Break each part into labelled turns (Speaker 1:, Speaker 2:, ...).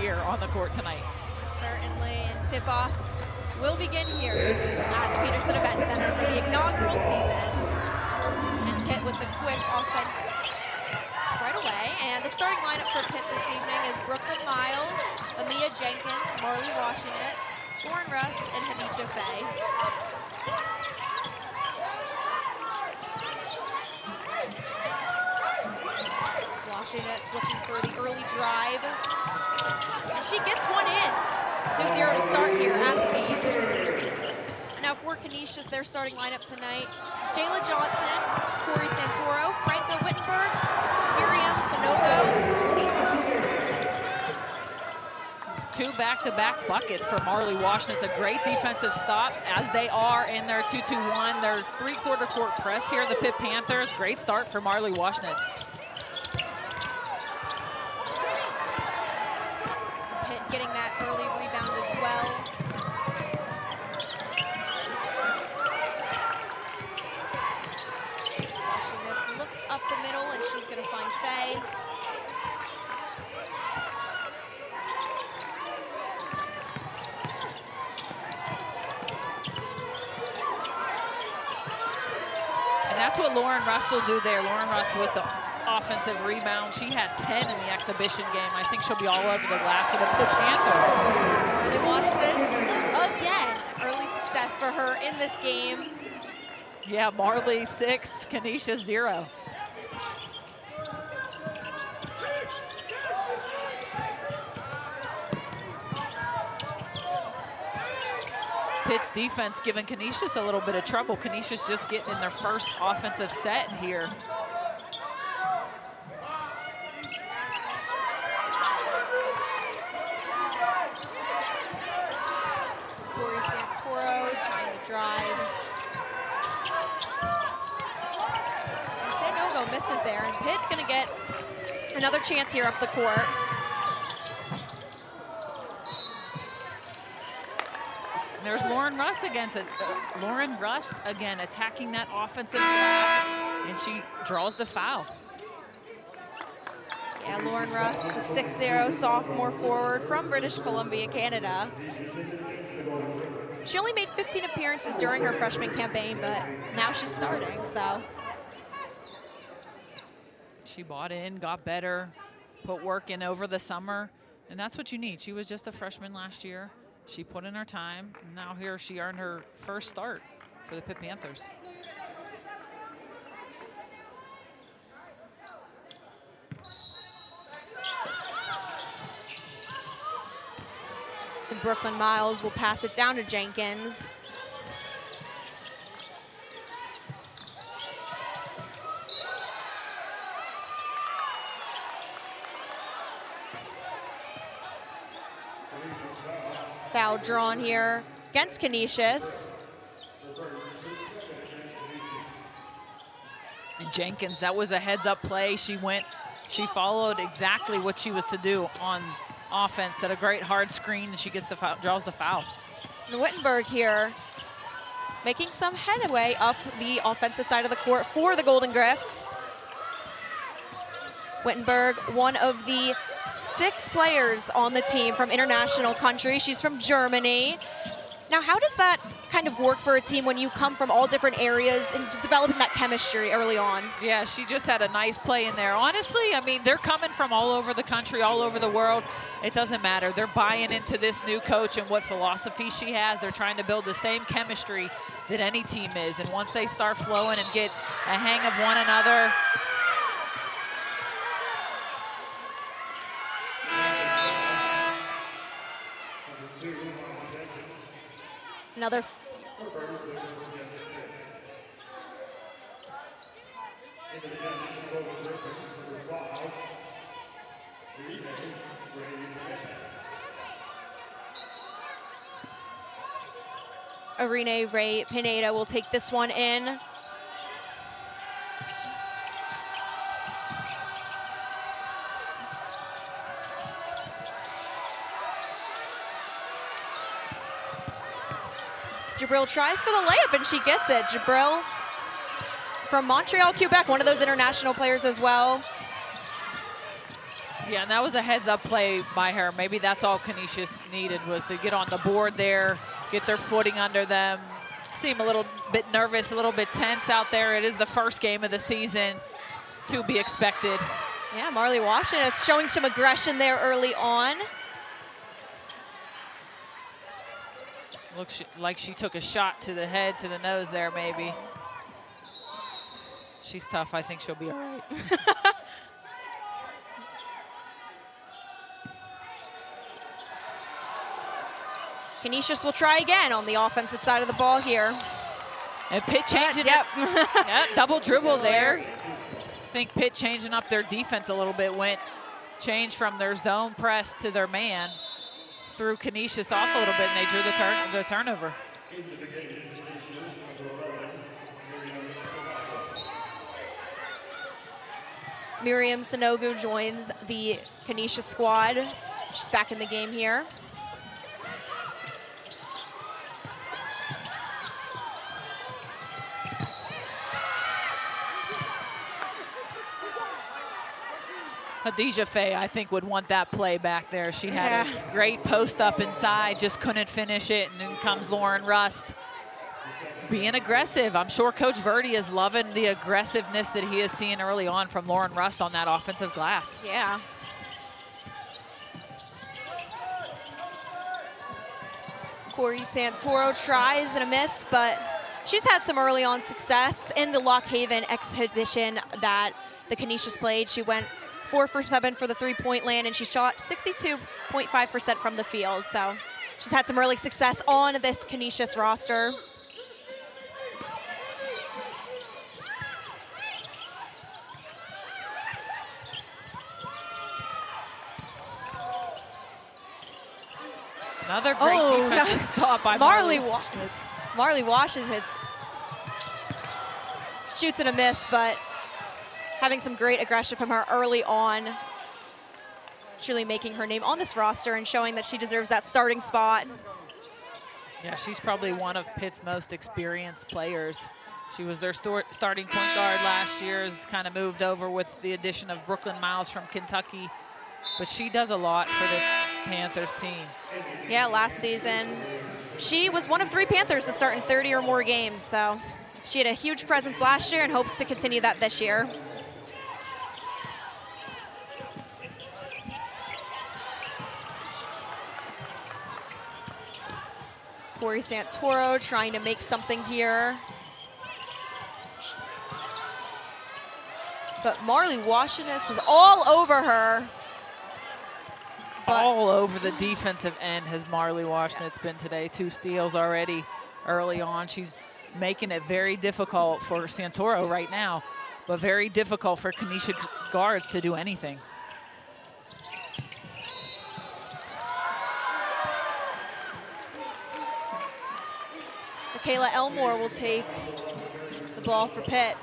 Speaker 1: here on the court tonight.
Speaker 2: Certainly, and tip-off will begin here at the Peterson Event Center for the inaugural season. And Pitt with the quick offense right away. And the starting lineup for Pitt this evening is Brooklyn Miles, Amia Jenkins, Marley Washinitz, Lauren Russ, and Hanicha Faye. Washinitz looking for the early drive. And she gets one in. 2-0 to start here at the Peak. Now for Canisius, their starting lineup tonight: Shayla Johnson, Corey Santoro, Franca Wittenberg, Miriam Sonogo.
Speaker 1: 2 back-to-back buckets for Marley Washinitz. A great defensive stop, as they are in their 2-2-1. Their three-quarter court press here, the Pitt Panthers. Great start for Marley Washinitz.
Speaker 2: Pitt getting that early rebound as well. Washinitz looks up the middle, and she's going to find Faye.
Speaker 1: That's what Lauren Rust will do there. Lauren Rust with the offensive rebound. She had 10 in the exhibition game. I think she'll be all over the glass for the Pitt Panthers.
Speaker 2: Marley Washinitz again. Early success for her in this game.
Speaker 1: Yeah, Marley 6, Canisius 0. Pitt's defense giving Canisius a little bit of trouble. Canisius just getting in their first offensive set here.
Speaker 2: Corey Santoro trying to drive. And Sanogo misses there, and Pitt's going to get another chance here up the court.
Speaker 1: There's Lauren Rust Lauren Rust again attacking that offensive glass, and she draws the foul.
Speaker 2: Yeah, Lauren Rust, the 6'0" sophomore forward from British Columbia, Canada. She only made 15 appearances during her freshman campaign, but now she's starting, so.
Speaker 1: She bought in, got better, put work in over the summer, and that's what you need. She was just a freshman last year. She put in her time, and now here she earned her first start for the Pitt Panthers.
Speaker 2: And Brooklyn Miles will pass it down to Jenkins. Foul drawn here against Canisius.
Speaker 1: And Jenkins, that was a heads-up play. She followed exactly what she was to do on offense. Set a great hard screen, and she gets the foul, draws the foul.
Speaker 2: And Wittenberg here making some headway up the offensive side of the court for the Golden Griffs. Wittenberg, one of the 6 players on the team from international countries. She's from Germany. Now, how does that kind of work for a team when you come from all different areas and developing that chemistry early on?
Speaker 1: Yeah, she just had a nice play in there. Honestly, I mean, they're coming from all over the country, all over the world. It doesn't matter. They're buying into this new coach and what philosophy she has. They're trying to build the same chemistry that any team is. And once they start flowing and get a hang of one another,
Speaker 2: another. Irene Ray Pineda will take this one in. Jabril tries for the layup, and she gets it. Jabril from Montreal, Quebec, one of those international players as well.
Speaker 1: Yeah, and that was a heads-up play by her. Maybe that's all Canisius needed, was to get on the board there, get their footing under them, seem a little bit nervous, a little bit tense out there. It is the first game of the season. It's to be expected.
Speaker 2: Yeah, Marley Washington, it's showing some aggression there early on.
Speaker 1: Looks like she took a shot to the head, to the nose there, maybe. She's tough. I think she'll be all right.
Speaker 2: Canisius will try again on the offensive side of the ball here.
Speaker 1: And Pitt changing
Speaker 2: yep.
Speaker 1: Yeah, double dribble there. I think Pitt changing up their defense a little bit, changed from their zone press to their man, threw Canisius off a little bit, and they drew the turnover.
Speaker 2: Miriam Sanogu joins the Canisius squad. She's back in the game here.
Speaker 1: Khadijah Faye, I think, would want that play back there. She had a great post up inside, just couldn't finish it, and then comes Lauren Rust being aggressive. I'm sure Coach Verdi is loving the aggressiveness that he is seeing early on from Lauren Rust on that offensive glass.
Speaker 2: Yeah. Corey Santoro tries and a miss, but she's had some early on success in the Lock Haven exhibition that the Canisius played. She went 4 for 7 for the three-point land, and she shot 62.5% from the field. So she's had some early success on this Canisius roster.
Speaker 1: Another great defensive stop by Marley Washington.
Speaker 2: Marley Washington shoots and a miss, but having some great aggression from her early on, truly making her name on this roster and showing that she deserves that starting spot.
Speaker 1: Yeah, she's probably one of Pitt's most experienced players. She was their starting point guard last year, has kind of moved over with the addition of Brooklyn Miles from Kentucky. But she does a lot for this Panthers team.
Speaker 2: Yeah, last season, she was one of 3 Panthers to start in 30 or more games. So she had a huge presence last year and hopes to continue that this year. Corey Santoro trying to make something here. But Marley Washington is all over her.
Speaker 1: All over the defensive end has Marley Washington been today. 2 steals already early on. She's making it very difficult for Santoro right now, but very difficult for Canisius guards to do anything.
Speaker 2: Michaela Elmore will take the ball for Pitt.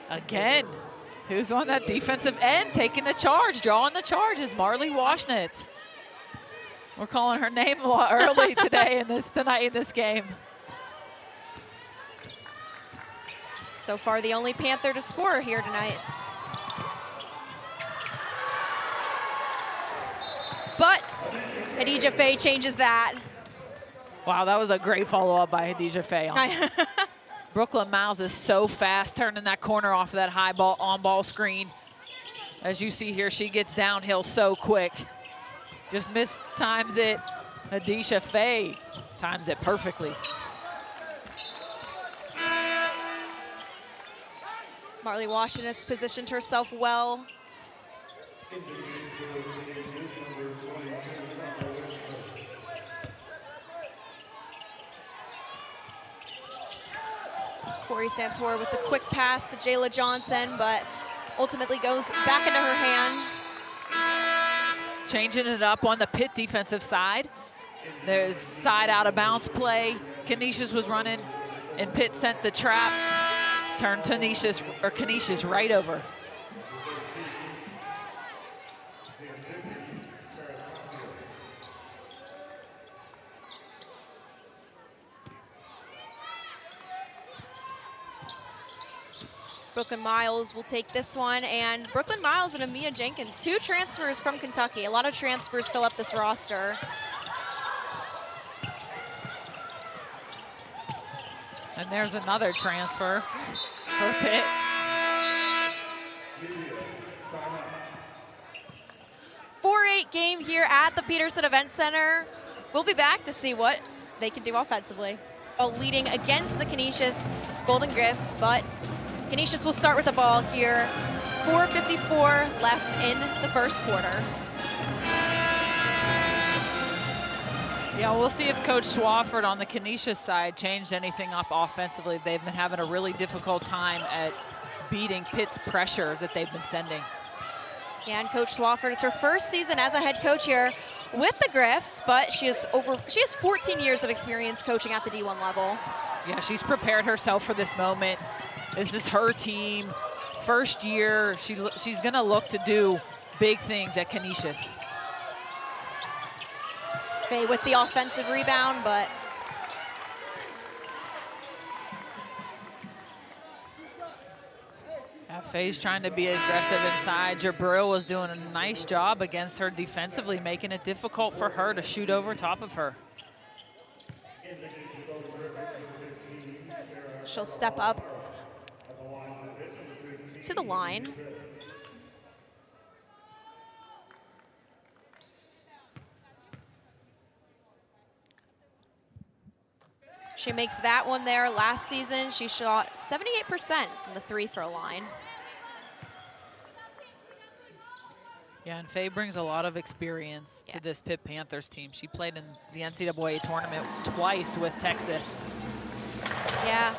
Speaker 1: Again, who's on that defensive end taking the charge, drawing the charge is Marley Washington. We're calling her name a lot early tonight in this game.
Speaker 2: So far, the only Panther to score here tonight. But Khadijah Faye changes that.
Speaker 1: Wow, that was a great follow-up by Khadijah Faye. Brooklyn Miles is so fast, turning that corner off of that high ball on-ball screen. As you see here, she gets downhill so quick. Just mistimes it. Khadijah Faye times it perfectly.
Speaker 2: Marley Washington's positioned herself well. Corey Santoro with the quick pass to Jayla Johnson, but ultimately goes back into her hands.
Speaker 1: Changing it up on the Pitt defensive side. There's side out of bounds play. Canisius was running, and Pitt sent the trap. Turned Canisius right over.
Speaker 2: Brooklyn Miles will take this one, and Brooklyn Miles and Amia Jenkins, 2 transfers from Kentucky. A lot of transfers fill up this roster.
Speaker 1: And there's another transfer for Pitt.
Speaker 2: Game here at the Peterson Event Center. We'll be back to see what they can do offensively. Leading against the Canisius Golden Griffs, but Canisius will start with the ball here. 4:54 left in the first quarter.
Speaker 1: Yeah, we'll see if Coach Swafford on the Canisius side changed anything up offensively. They've been having a really difficult time at beating Pitt's pressure that they've been sending.
Speaker 2: Yeah, and Coach Swafford, it's her first season as a head coach here with the Griffs, but she has 14 years of experience coaching at the D1 level.
Speaker 1: Yeah, she's prepared herself for this moment. This is her team, first year. She's gonna look to do big things at Canisius.
Speaker 2: Faye with the offensive rebound, but
Speaker 1: Faye's trying to be aggressive inside. Jabril was doing a nice job against her defensively, making it difficult for her to shoot over top of her.
Speaker 2: She'll step up to the line. She makes that one there. Last season, she shot 78% from the 3-throw line.
Speaker 1: Yeah, and Faye brings a lot of experience to this Pitt Panthers team. She played in the NCAA tournament twice with Texas.
Speaker 2: Yeah,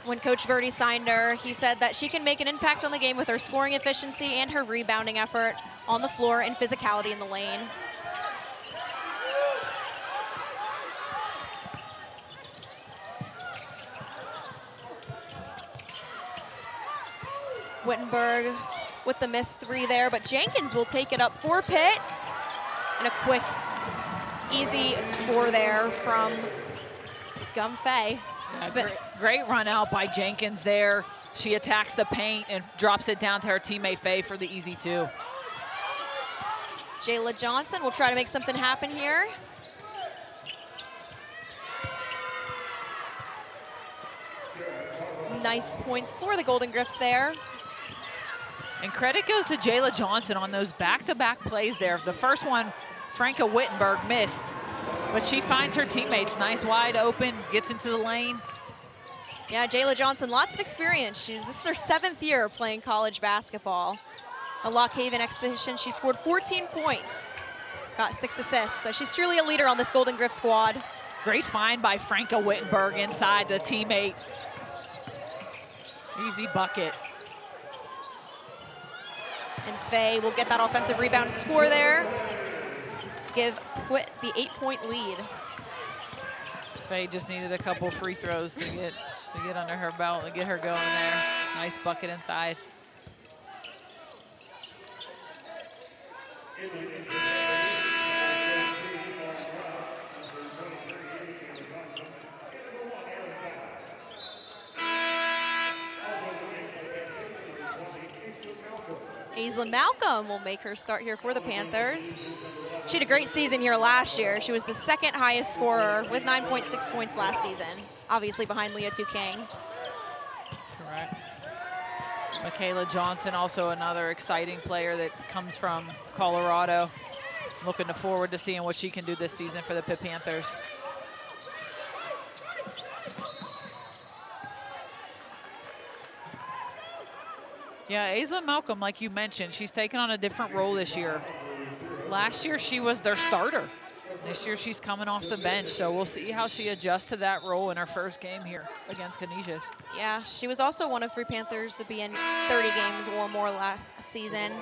Speaker 2: when Coach Verdi signed her, he said that she can make an impact on the game with her scoring efficiency and her rebounding effort on the floor and physicality in the lane. Wittenberg with the missed 3 there, but Jenkins will take it up for Pitt. And a quick, easy score there from Gum Faye.
Speaker 1: Yeah, great run out by Jenkins there. She attacks the paint and drops it down to her teammate Faye for the easy 2.
Speaker 2: Jayla Johnson will try to make something happen here. Nice points for the Golden Griffs there.
Speaker 1: And credit goes to Jayla Johnson on those back-to-back plays there. The first one, Franca Wittenberg missed, but she finds her teammates nice wide open, gets into the lane.
Speaker 2: Yeah, Jayla Johnson, lots of experience. This is her 7th year playing college basketball. The Lock Haven exhibition, she scored 14 points, got 6 assists. So she's truly a leader on this Golden Griff squad.
Speaker 1: Great find by Franca Wittenberg inside the teammate. Easy bucket.
Speaker 2: And Faye will get that offensive rebound and score there to give Pitt the 8-point lead.
Speaker 1: Faye just needed a couple free throws to get under her belt and get her going there. Nice bucket inside.
Speaker 2: Aislinn Malcolm will make her start here for the Panthers. She had a great season here last year. She was the 2nd highest scorer with 9.6 points last season, obviously behind Leah King.
Speaker 1: Correct. Michaela Johnson, also another exciting player that comes from Colorado. Looking forward to seeing what she can do this season for the Pitt Panthers. Yeah, Aislinn Malcolm, like you mentioned, she's taken on a different role this year. Last year, she was their starter. This year, she's coming off the bench, so we'll see how she adjusts to that role in her first game here against Canisius.
Speaker 2: Yeah, she was also one of 3 Panthers to be in 30 games or more last season.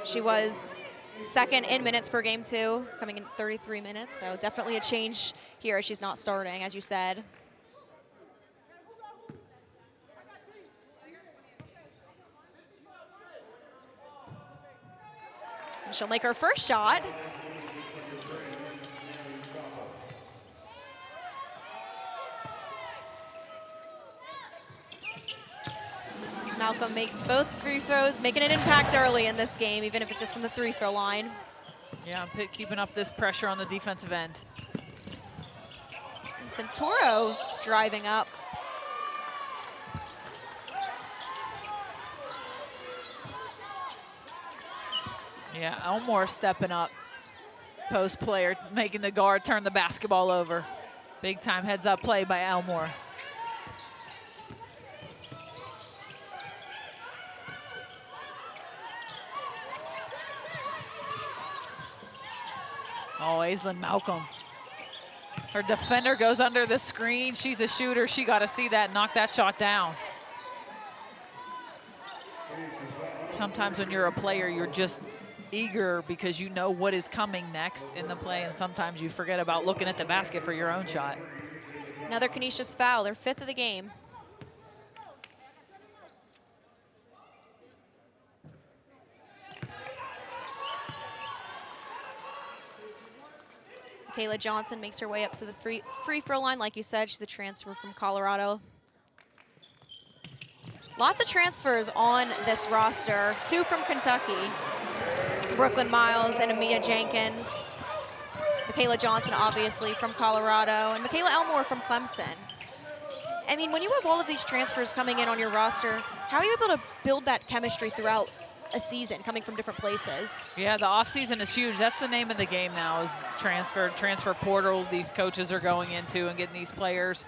Speaker 2: She was 2nd in minutes per game, too, coming in 33 minutes, so definitely a change here as she's not starting, as you said. She'll make her first shot. Malcolm makes both free throws, making an impact early in this game, even if it's just from the 3-throw line.
Speaker 1: Yeah, Pitt keeping up this pressure on the defensive end.
Speaker 2: And Santoro driving up.
Speaker 1: Yeah, Elmore stepping up. Post player, making the guard turn the basketball over. Big time heads up play by Elmore. Oh, Aislinn Malcolm. Her defender goes under the screen. She's a shooter. She got to see that, knock that shot down. Sometimes when you're a player, you're just eager because you know what is coming next in the play, and sometimes you forget about looking at the basket for your own shot.
Speaker 2: Another Canisius foul, their 5th of the game. Michaela Johnson makes her way up to the free throw line. Like you said, she's a transfer from Colorado. Lots of transfers on this roster. 2 from Kentucky. Brooklyn Miles and Amia Jenkins. Michaela Johnson, obviously, from Colorado. And Michaela Elmore from Clemson. I mean, when you have all of these transfers coming in on your roster, how are you able to build that chemistry throughout a season, coming from different places?
Speaker 1: Yeah, the offseason is huge. That's the name of the game now, is transfer portal. These coaches are going into and getting these players.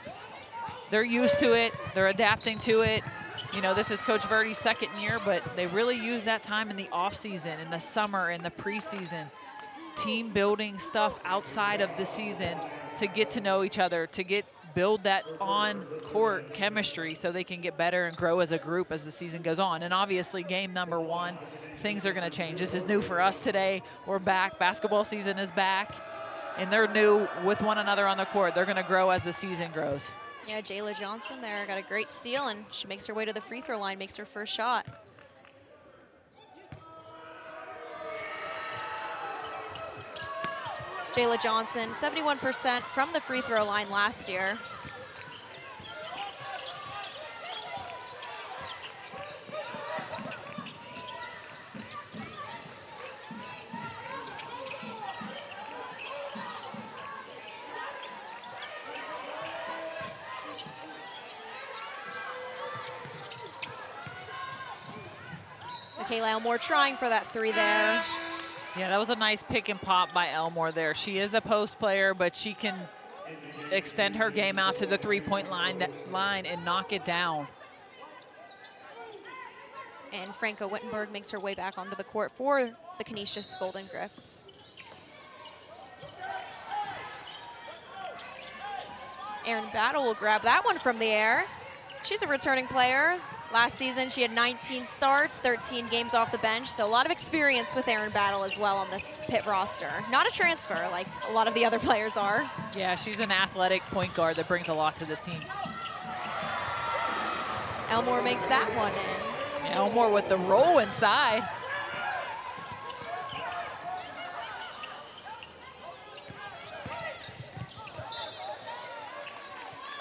Speaker 1: They're used to it. They're adapting to it. You know, this is Coach Verdi's 2nd year, but they really use that time in the offseason, in the summer, in the preseason. Team building stuff outside of the season to get to know each other, to build that on-court chemistry so they can get better and grow as a group as the season goes on. And obviously, game number 1, things are going to change. This is new for us today. We're back. Basketball season is back, and they're new with one another on the court. They're going to grow as the season grows.
Speaker 2: Yeah, Jayla Johnson there got a great steal, and she makes her way to the free throw line, makes her first shot. Jayla Johnson, 71% from the free throw line last year. Michaela Elmore trying for that 3 there.
Speaker 1: Yeah, that was a nice pick and pop by Elmore there. She is a post player, but she can extend her game out to the 3-point line and knock it down.
Speaker 2: And Franco Wittenberg makes her way back onto the court for the Canisius Golden Griffs. Erin Battle will grab that one from the air. She's a returning player. Last season, she had 19 starts, 13 games off the bench, so a lot of experience with Erin Battle as well on this Pitt roster. Not a transfer like a lot of the other players are.
Speaker 1: Yeah, she's an athletic point guard that brings a lot to this team.
Speaker 2: Elmore makes that one in.
Speaker 1: Yeah, Elmore with the roll inside.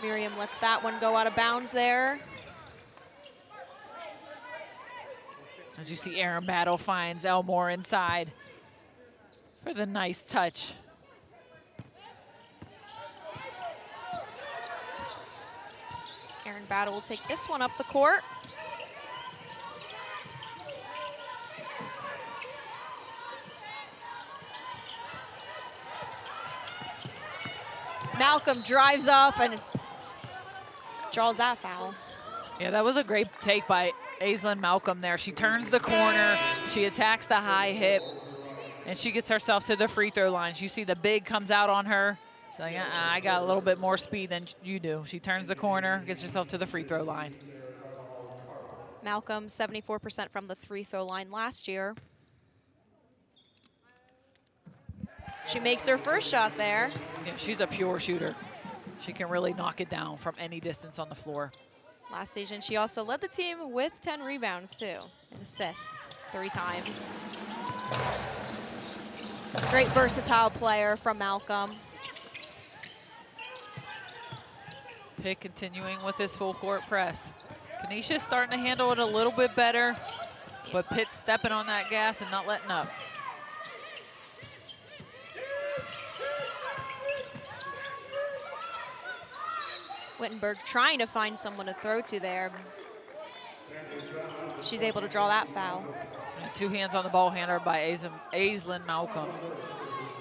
Speaker 2: Miriam lets that one go out of bounds there.
Speaker 1: As you see, Erin Battle finds Elmore inside for the nice touch.
Speaker 2: Erin Battle will take this one up the court. Malcolm drives up and draws that foul.
Speaker 1: Yeah, that was a great take by Aislinn Malcolm there. She turns the corner, she attacks the high hip, and she gets herself to the free throw line. You see the big comes out on her. She's like, I got a little bit more speed than you do. She turns the corner, gets herself to the free throw line.
Speaker 2: Malcolm, 74% from the free throw line last year. She makes her first shot there.
Speaker 1: Yeah, she's a pure shooter. She can really knock it down from any distance on the floor.
Speaker 2: Last season, she also led the team with 10 rebounds, too, and assists 3 times. Great versatile player from Malcolm.
Speaker 1: Pitt continuing with his full court press. Canisius starting to handle it a little bit better, but Pitt stepping on that gas and not letting up.
Speaker 2: Wittenberg trying to find someone to throw to there. She's able to draw that foul.
Speaker 1: And 2 hands on the ball handler by Aislinn Malcolm.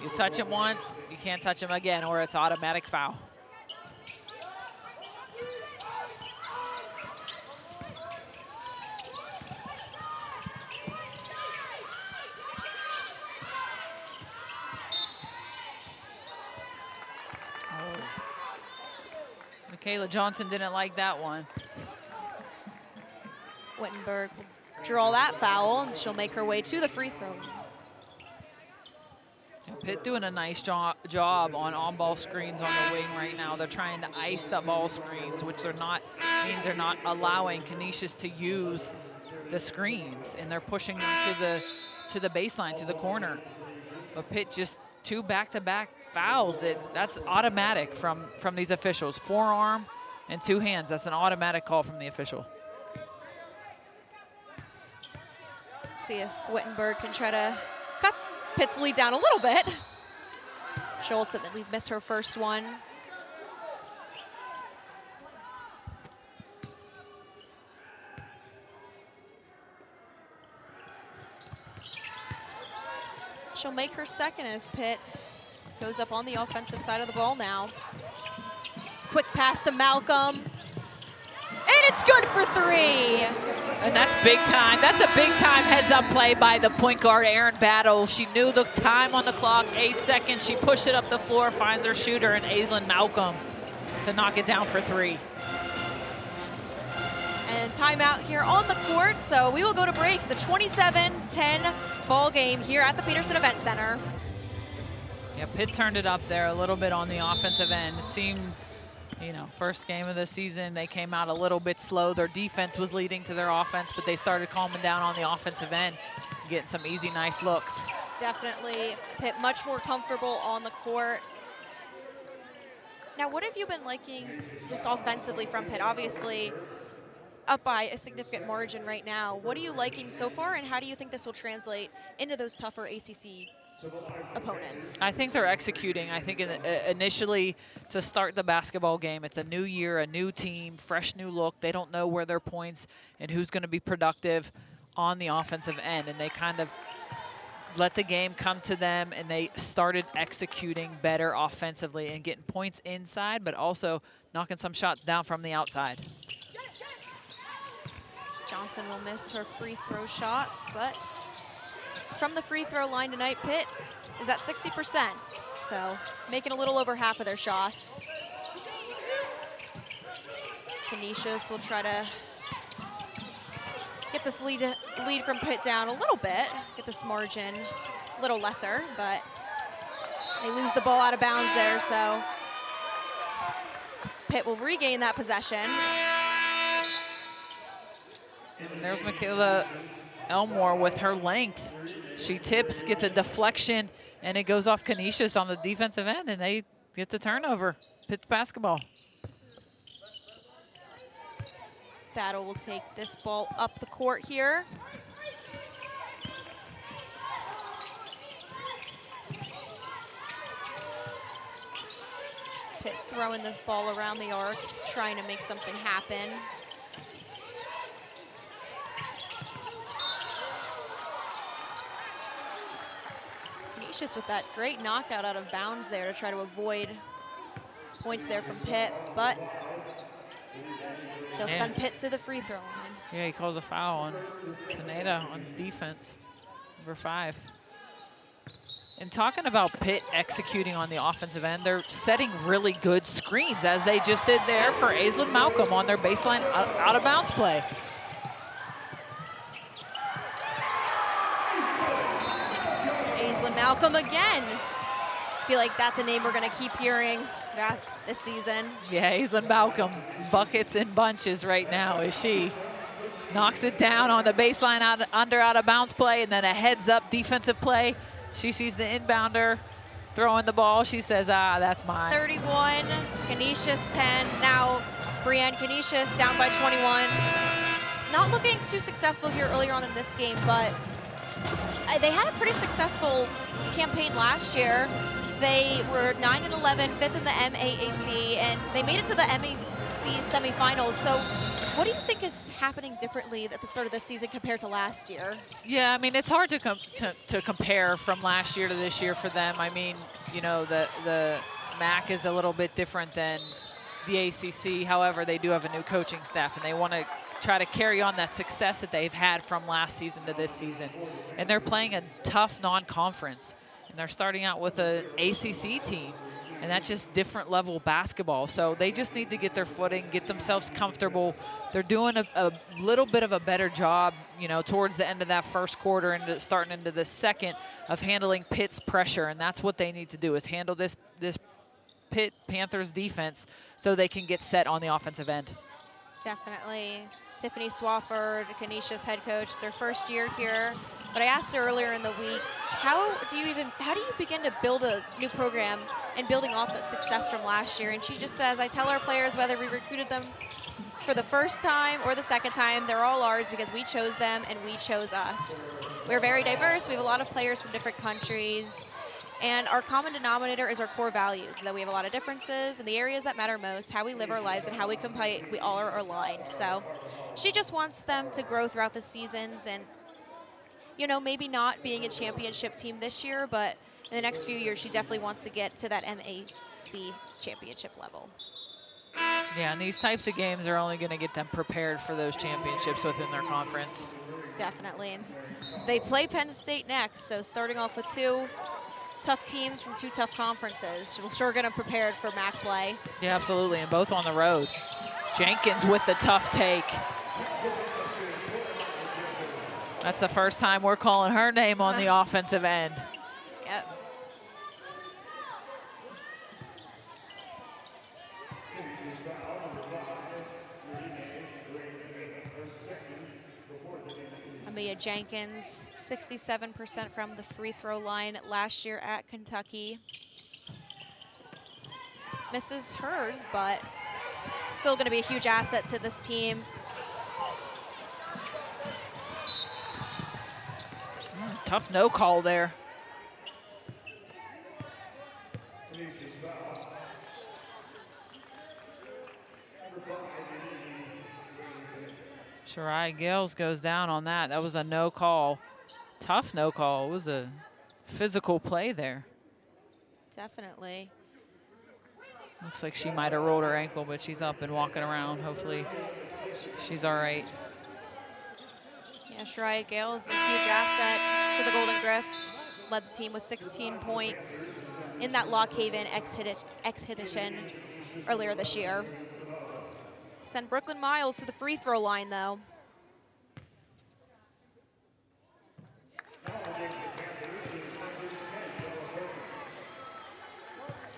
Speaker 1: You touch him once, you can't touch him again, or it's automatic foul. Michaela Johnson didn't like that one.
Speaker 2: Wittenberg will draw that foul, and she'll make her way to the free throw.
Speaker 1: Pitt doing a nice job on-ball screens on the wing right now. They're trying to ice the ball screens, which means they're not allowing Canisius to use the screens, and they're pushing them to the baseline, to the corner. But Pitt just 2 back-to-back fouls. That's automatic from these officials. Forearm and 2 hands. That's an automatic call from the official.
Speaker 2: See if Wittenberg can try to cut Pitt's lead down a little bit. She'll ultimately miss her first one. She'll make her second as Pitt goes up on the offensive side of the ball now. Quick pass to Malcolm. And it's good for 3.
Speaker 1: And that's big time. That's a big time heads-up play by the point guard, Erin Battle. She knew the time on the clock, 8 seconds. She pushed it up the floor, finds her shooter, and Aislinn Malcolm to knock it down for 3.
Speaker 2: And timeout here on the court, so we will go to break. It's a 27-10 ball game here at the Peterson Event Center.
Speaker 1: Yeah, Pitt turned it up there a little bit on the offensive end. It seemed, first game of the season, they came out a little bit slow. Their defense was leading to their offense, but they started calming down on the offensive end, getting some easy, nice looks.
Speaker 2: Definitely Pitt much more comfortable on the court. Now, what have you been liking just offensively from Pitt? Obviously, up by a significant margin right now. What are you liking so far, and how do you think this will translate into those tougher ACC opponents?
Speaker 1: I think they're executing. I think initially to start the basketball game, it's a new year, a new team, fresh new look. They don't know where their points and who's going to be productive on the offensive end, and they kind of let the game come to them, and they started executing better offensively and getting points inside, but also knocking some shots down from the outside.
Speaker 2: Johnson will miss her free throw shots, but from the free throw line tonight, Pitt is at 60%. So making a little over half of their shots. Canisius will try to get this lead from Pitt down a little bit, get this margin a little lesser, but they lose the ball out of bounds there, so Pitt will regain that possession.
Speaker 1: And there's Michaela Elmore with her length. She tips, gets a deflection, and it goes off Canisius on the defensive end, and they get the turnover. Pitt basketball.
Speaker 2: Battle will take this ball up the court here. Pitt throwing this ball around the arc, trying to make something happen. Canisius with that great knockout out of bounds there to try to avoid points there from Pitt, but they'll send Pitt to the free throw line.
Speaker 1: Yeah, he calls a foul on Pineda on defense, number 5. And talking about Pitt executing on the offensive end, they're setting really good screens, as they just did there for Aislinn Malcolm on their baseline out-of-bounds play.
Speaker 2: Aislinn Malcolm again. I feel like that's a name we're going to keep hearing this season.
Speaker 1: Yeah, Aislinn Malcolm, buckets in bunches right now as she knocks it down on the baseline out-of-bounds play, and then a heads-up defensive play. She sees the inbounder throwing the ball. She says, that's mine.
Speaker 2: 31, Canisius 10. Now, Brianne Canisius down by 21. not looking too successful here earlier on in this game, but they had a pretty successful campaign last year. They were 9-11, 5th in the MAAC, and they made it to the MAC semifinals. So what do you think is happening differently at the start of this season compared to last year?
Speaker 1: Yeah, I mean, it's hard to compare from last year to this year for them. I mean, you know, the MAC is a little bit different than the ACC. However, they do have a new coaching staff, and they want to try to carry on that success that they've had from last season to this season. And they're playing a tough non-conference, and they're starting out with an ACC team, and that's just different level basketball. So they just need to get their footing, get themselves comfortable. They're doing a little bit of a better job, you know, towards the end of that first quarter and starting into the second of handling Pitt's pressure, and that's what they need to do, is handle this Pitt Panthers defense so they can get set on the offensive end.
Speaker 2: Definitely. Tiffany Swafford, Canisius head coach. It's her first year here. But I asked her earlier in the week, how do you begin to build a new program and building off that success from last year? And she just says, I tell our players, whether we recruited them for the first time or the second time, they're all ours because we chose them and we chose us. We're very diverse. We have a lot of players from different countries. And our common denominator is our core values, that we have a lot of differences in the areas that matter most, how we live our lives and how we compete. We all are aligned. So she just wants them to grow throughout the seasons and, you know, maybe not being a championship team this year, but in the next few years, she definitely wants to get to that MAC championship level.
Speaker 1: Yeah, and these types of games are only going to get them prepared for those championships within their conference.
Speaker 2: Definitely. And so they play Penn State next, so starting off with two tough teams from two tough conferences. We're sure going to prepare for MAC play.
Speaker 1: Yeah, absolutely, and both on the road. Jenkins with the tough take. That's the first time we're calling her name on the offensive end.
Speaker 2: Yep. Amia Jenkins, 67% from the free throw line last year at Kentucky. Misses hers, but still going to be a huge asset to this team.
Speaker 1: Tough no call there. Shirai Gales goes down on that. That was a no call. Tough no call. It was a physical play there.
Speaker 2: Definitely.
Speaker 1: Looks like she might have rolled her ankle, but she's up and walking around. Hopefully she's all right.
Speaker 2: Yeah, Shirai Gales, a huge asset to the Golden Griffs. Led the team with 16 points in that Lock Haven exhibition earlier this year. Send Brooklyn Miles to the free throw line, though.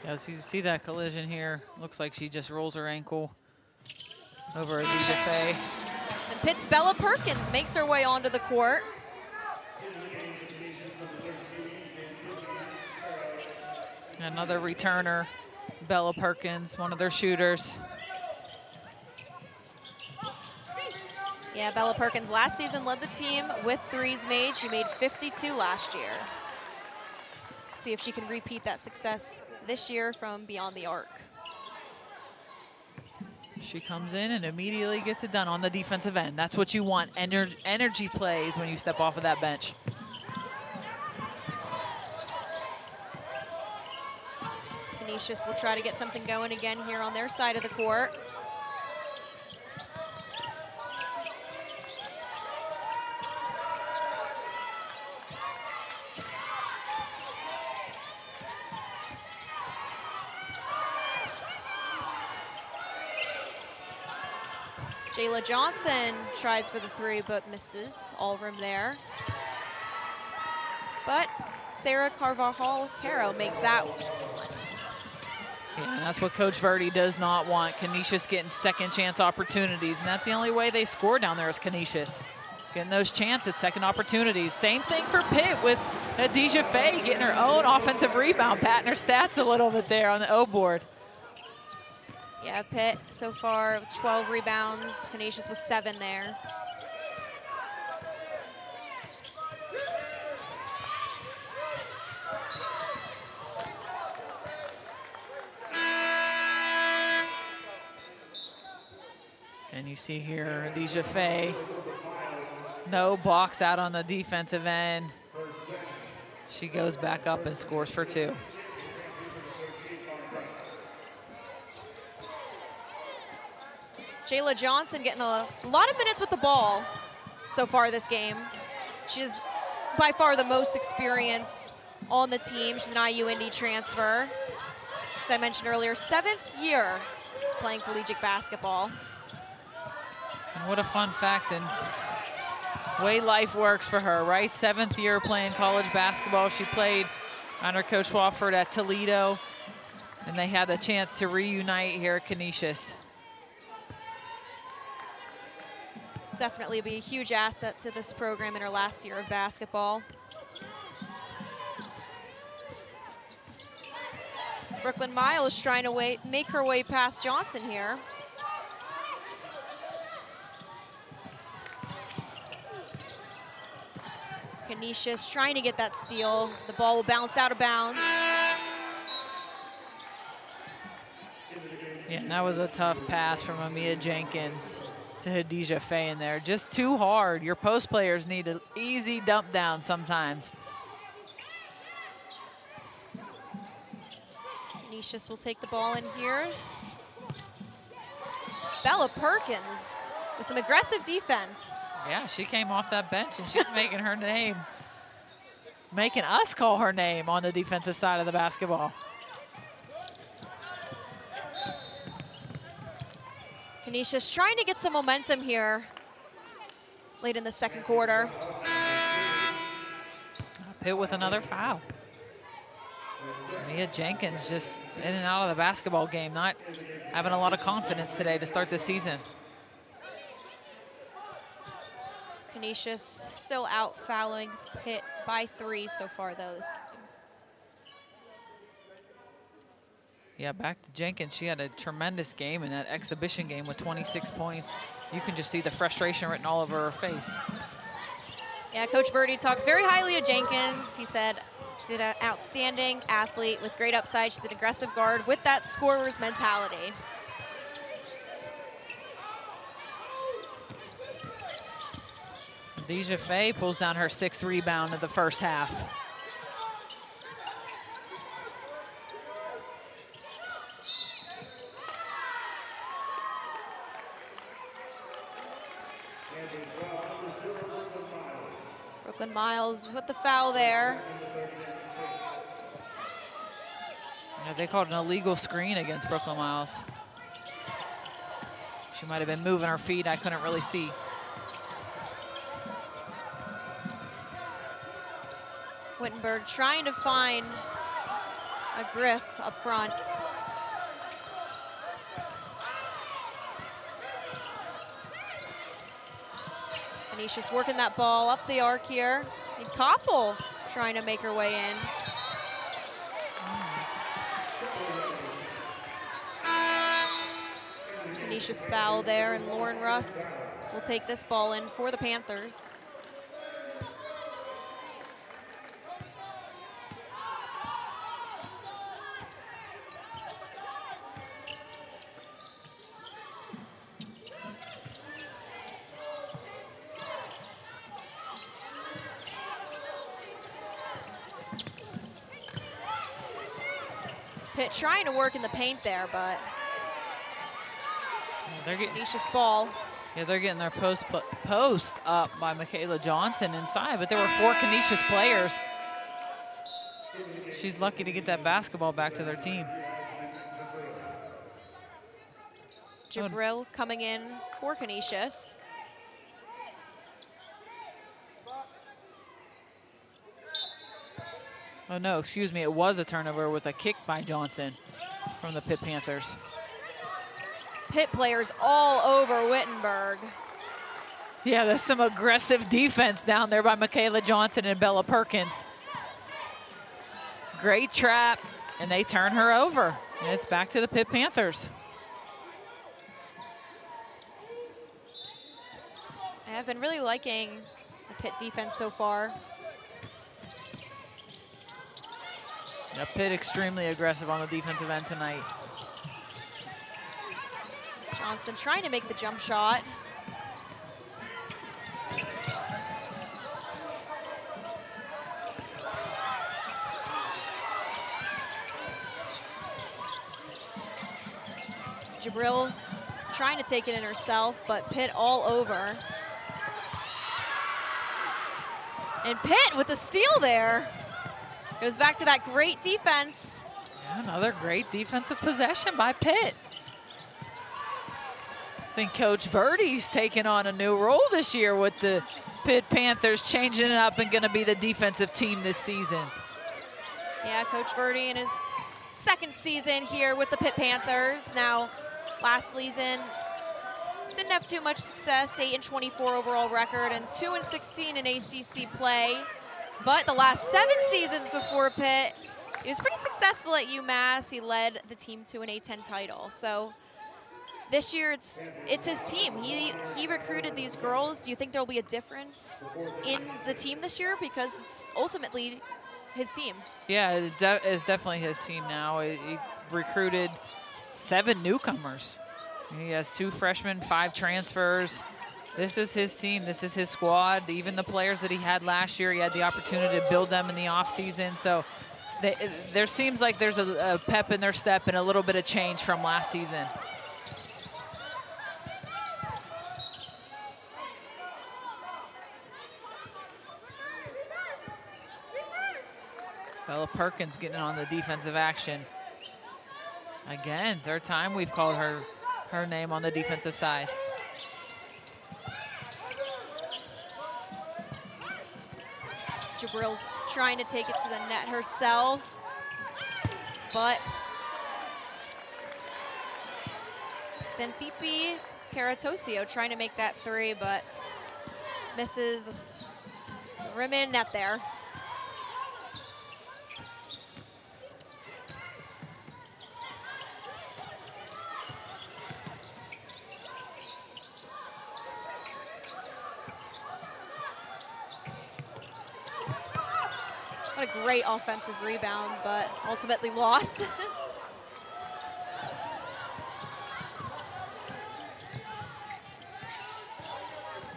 Speaker 1: Yeah, so you see that collision here. Looks like she just rolls her ankle over Adija Faye.
Speaker 2: And Pitt's Bella Perkins makes her way onto the court.
Speaker 1: Another returner, Bella Perkins, one of their shooters.
Speaker 2: Yeah, Bella Perkins last season led the team with threes made. She made 52 last year. See if she can repeat that success this year from beyond the arc.
Speaker 1: She comes in and immediately gets it done on the defensive end. That's what you want, energy plays when you step off of that bench.
Speaker 2: Canisius will try to get something going again here on their side of the court. Jayla Johnson tries for the three, but misses. All room there. But Sarah Carvajal-Caro makes that one.
Speaker 1: Yeah, that's what Coach Verdi does not want. Canisius getting second chance opportunities, and that's the only way they score down there is Canisius. Getting those chances, second opportunities. Same thing for Pitt with Adija Faye getting her own offensive rebound, patting her stats a little bit there on the O board.
Speaker 2: Yeah, Pitt so far with 12 rebounds. Canisius with 7 there.
Speaker 1: And you see here, Adija Faye, no box out on the defensive end. She goes back up and scores for 2.
Speaker 2: Jayla Johnson getting a lot of minutes with the ball so far this game. She's by far the most experience on the team. She's an IU Indy transfer. As I mentioned earlier, 7th year playing collegiate basketball.
Speaker 1: And what a fun fact, and way life works for her, right? 7th year playing college basketball. She played under Coach Wofford at Toledo, and they had the chance to reunite here at Canisius.
Speaker 2: Definitely be a huge asset to this program in her last year of basketball. Brooklyn Miles trying to make her way past Johnson here. Canisius trying to get that steal. The ball will bounce out of bounds.
Speaker 1: Yeah, and that was a tough pass from Amia Jenkins to Adija Faye in there. Just too hard. Your post players need an easy dump down sometimes.
Speaker 2: Canisius will take the ball in here. Bella Perkins with some aggressive defense.
Speaker 1: Yeah, she came off that bench and she's making her name, making us call her name on the defensive side of the basketball.
Speaker 2: Canisius trying to get some momentum here late in the 2nd quarter.
Speaker 1: Pitt with another foul. Mia Jenkins just in and out of the basketball game, not having a lot of confidence today to start this season.
Speaker 2: Canisius still out fouling Pitt by 3 so far, though, this game.
Speaker 1: Yeah, back to Jenkins. She had a tremendous game in that exhibition game with 26 points. You can just see the frustration written all over her face.
Speaker 2: Yeah, Coach Verdi talks very highly of Jenkins. He said she's an outstanding athlete with great upside. She's an aggressive guard with that scorer's mentality.
Speaker 1: Adija Faye pulls down her 6th rebound in the first half.
Speaker 2: Brooklyn Miles with the foul there.
Speaker 1: Yeah, they called an illegal screen against Brooklyn Miles. She might have been moving her feet. I couldn't really see.
Speaker 2: Wittenberg trying to find a Griff up front. Canisius working that ball up the arc here. And Koppel trying to make her way in. Canisius foul there, and Lauren Rust will take this ball in for the Panthers. Pitt trying to work in the paint there, but
Speaker 1: they're getting
Speaker 2: Canisius ball.
Speaker 1: Yeah, they're getting their post up by Michaela Johnson inside, but there were 4 Canisius players. She's lucky to get that basketball back to their team.
Speaker 2: Jabril coming in for Canisius.
Speaker 1: Oh no, excuse me, it was a turnover. It was a kick by Johnson from the Pitt Panthers.
Speaker 2: Pitt players all over Wittenberg.
Speaker 1: Yeah, there's some aggressive defense down there by Michaela Johnson and Bella Perkins. Great trap, and they turn her over. And it's back to the Pitt Panthers.
Speaker 2: I've been really liking the Pitt defense so far.
Speaker 1: Yeah, Pitt extremely aggressive on the defensive end tonight.
Speaker 2: Johnson trying to make the jump shot. Jabril trying to take it in herself, but Pitt all over. And Pitt with the steal there. Goes back to that great defense.
Speaker 1: Yeah, another great defensive possession by Pitt. I think Coach Verdi's taking on a new role this year with the Pitt Panthers, changing it up and going to be the defensive team this season.
Speaker 2: Yeah, Coach Verdi in his second season here with the Pitt Panthers. Now, last season, didn't have too much success, 8-24 overall record and 2-16 in ACC play. But the last 7 seasons before Pitt, he was pretty successful at UMass. He led the team to an A10 title. So this year, it's his team. He recruited these girls. Do you think there'll be a difference in the team this year? Because it's ultimately his team.
Speaker 1: Yeah, it's definitely his team now. He recruited 7 newcomers. He has 2 freshmen, 5 transfers. This is his team. This is his squad. Even the players that he had last year, he had the opportunity to build them in the offseason. So there seems like there's a pep in their step and a little bit of change from last season. Bella Perkins getting on the defensive action. Again, third time we've called her name on the defensive side.
Speaker 2: Jabril trying to take it to the net herself, but Xanthippe Caratosio trying to make that 3, but misses the rim and net there. What a great offensive rebound, but ultimately lost.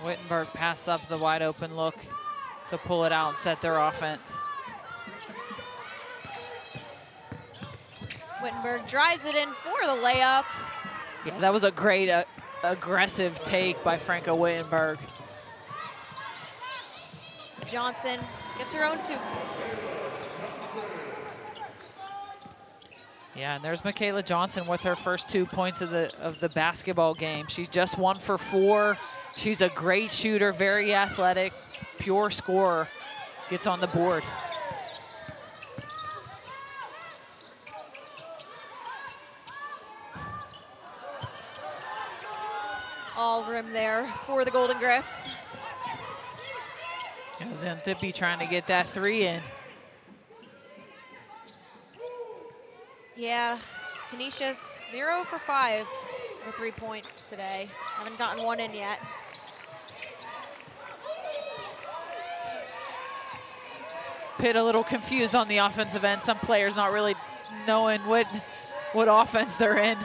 Speaker 1: Wittenberg passed up the wide open look to pull it out and set their offense.
Speaker 2: Wittenberg drives it in for the layup.
Speaker 1: Yeah, that was a great aggressive take by Franca Wittenberg.
Speaker 2: Johnson gets her own 2 points.
Speaker 1: Yeah, and there's Michaela Johnson with her first 2 points of the basketball game. She's just 1 for 4. She's a great shooter, very athletic, pure scorer. Gets on the board.
Speaker 2: All rim there for the Golden Griffs.
Speaker 1: Xanthippe trying to get that 3 in.
Speaker 2: Yeah, Canisius 0 for 5 for 3 points today. Haven't gotten 1 in yet.
Speaker 1: Pitt a little confused on the offensive end. Some players not really knowing what offense they're in.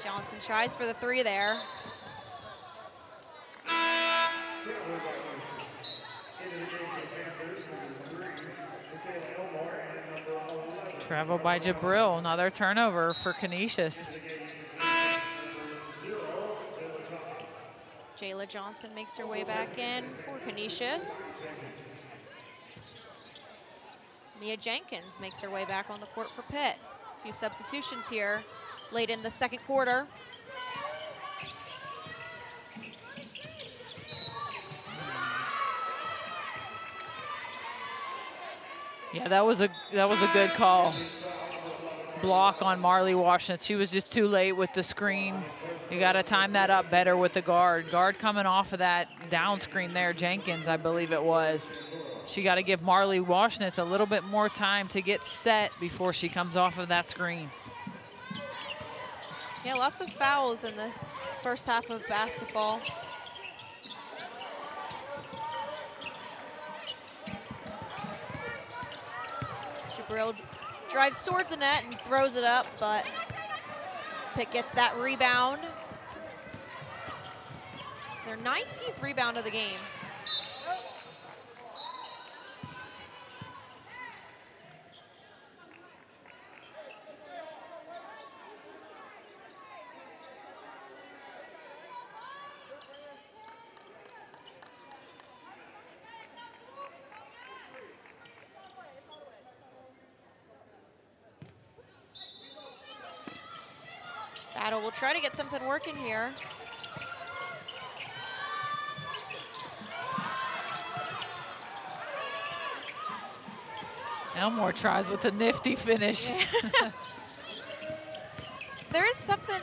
Speaker 2: Johnson tries for the 3 there.
Speaker 1: Travel by Jabril, another turnover for Canisius.
Speaker 2: Jayla Johnson makes her way back in for Canisius. Mia Jenkins makes her way back on the court for Pitt. A few substitutions here late in the second quarter.
Speaker 1: Yeah, that was a good call. Block on Marley Washington. She was just too late with the screen. You got to time that up better with the guard. Guard coming off of that down screen there, Jenkins, I believe it was. She got to give Marley Washington a little bit more time to get set before she comes off of that screen.
Speaker 2: Yeah, lots of fouls in this first half of basketball. Jabril drives towards the net and throws it up, but Pitt gets that rebound. It's their 19th rebound of the game. Battle will try to get something working here.
Speaker 1: Elmore tries with a nifty finish.
Speaker 2: There is something,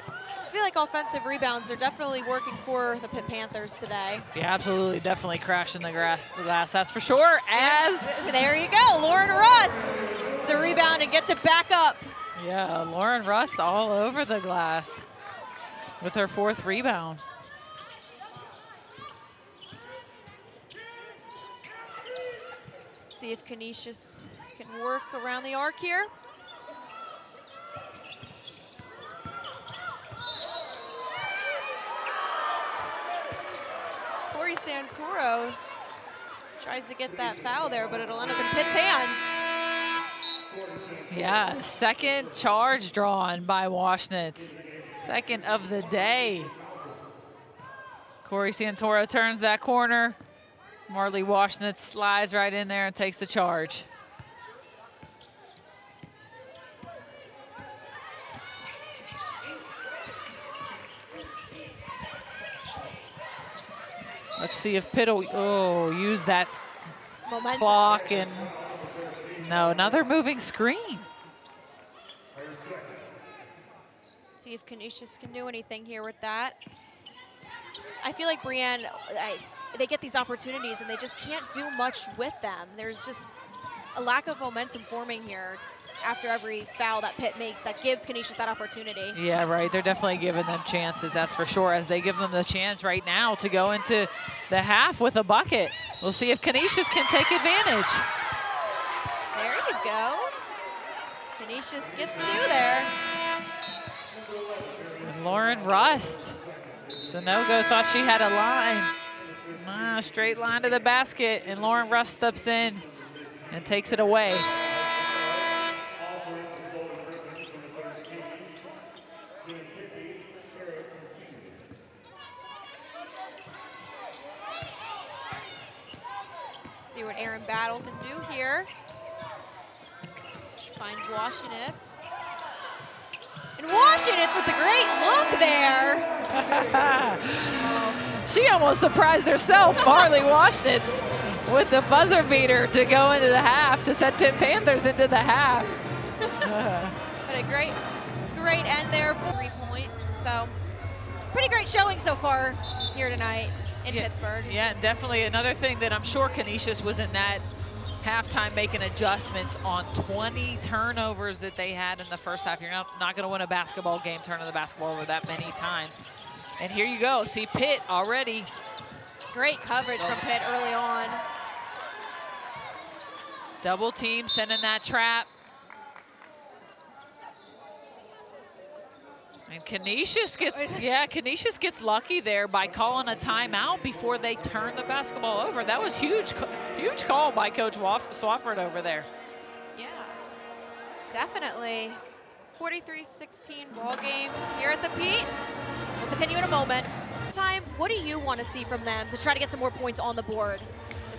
Speaker 2: I feel like offensive rebounds are definitely working for the Pitt Panthers today.
Speaker 1: Yeah, absolutely, definitely crashing the glass, that's for sure. As
Speaker 2: there you go, Lauren Russ. It's the rebound and gets it back up.
Speaker 1: Yeah, Lauren Rust all over the glass with her 4th rebound.
Speaker 2: See if Canisius can work around the arc here. Corey Santoro tries to get that foul there, but it'll end up in Pitt's hands.
Speaker 1: Yeah, 2nd charge drawn by Washnitz. 2nd of the day. Corey Santoro turns that corner. Marley Washnitz slides right in there and takes the charge. Let's see if Pitt will use that
Speaker 2: momentum.
Speaker 1: Clock and no, another moving screen.
Speaker 2: See if Canisius can do anything here with that. I feel like Brienne, they get these opportunities and they just can't do much with them. There's just a lack of momentum forming here after every foul that Pitt makes that gives Canisius that opportunity.
Speaker 1: Yeah, right. They're definitely giving them chances, that's for sure, as they give them the chance right now to go into the half with a bucket. We'll see if Canisius can take advantage.
Speaker 2: There you go. Canisius gets 2 there.
Speaker 1: And Lauren Rust. Sonogo thought she had a line. Straight line to the basket, and Lauren Rust steps in and takes it away.
Speaker 2: See what Erin Battle can do here. She finds Washinitz. And Washinitz with a great look there.
Speaker 1: She almost surprised herself, Marley Washnitz, with the buzzer beater to go into the half, to send Pitt Panthers into the half.
Speaker 2: But a great end there for 3-point. So pretty great showing so far here tonight in Pittsburgh.
Speaker 1: Yeah, definitely another thing that I'm sure Canisius was in that halftime making adjustments on 20 turnovers that they had in the first half. You're not going to win a basketball game turning the basketball over that many times. And here you go. See Pitt already.
Speaker 2: Great coverage from Pitt early on.
Speaker 1: Double team, sending that trap. And Canisius gets lucky there by calling a timeout before they turn the basketball over. That was huge call by Coach Swafford over there.
Speaker 2: Yeah, definitely. 43-16 ball game here at the Pete. We'll continue in a moment. What do you want to see from them to try to get some more points on the board?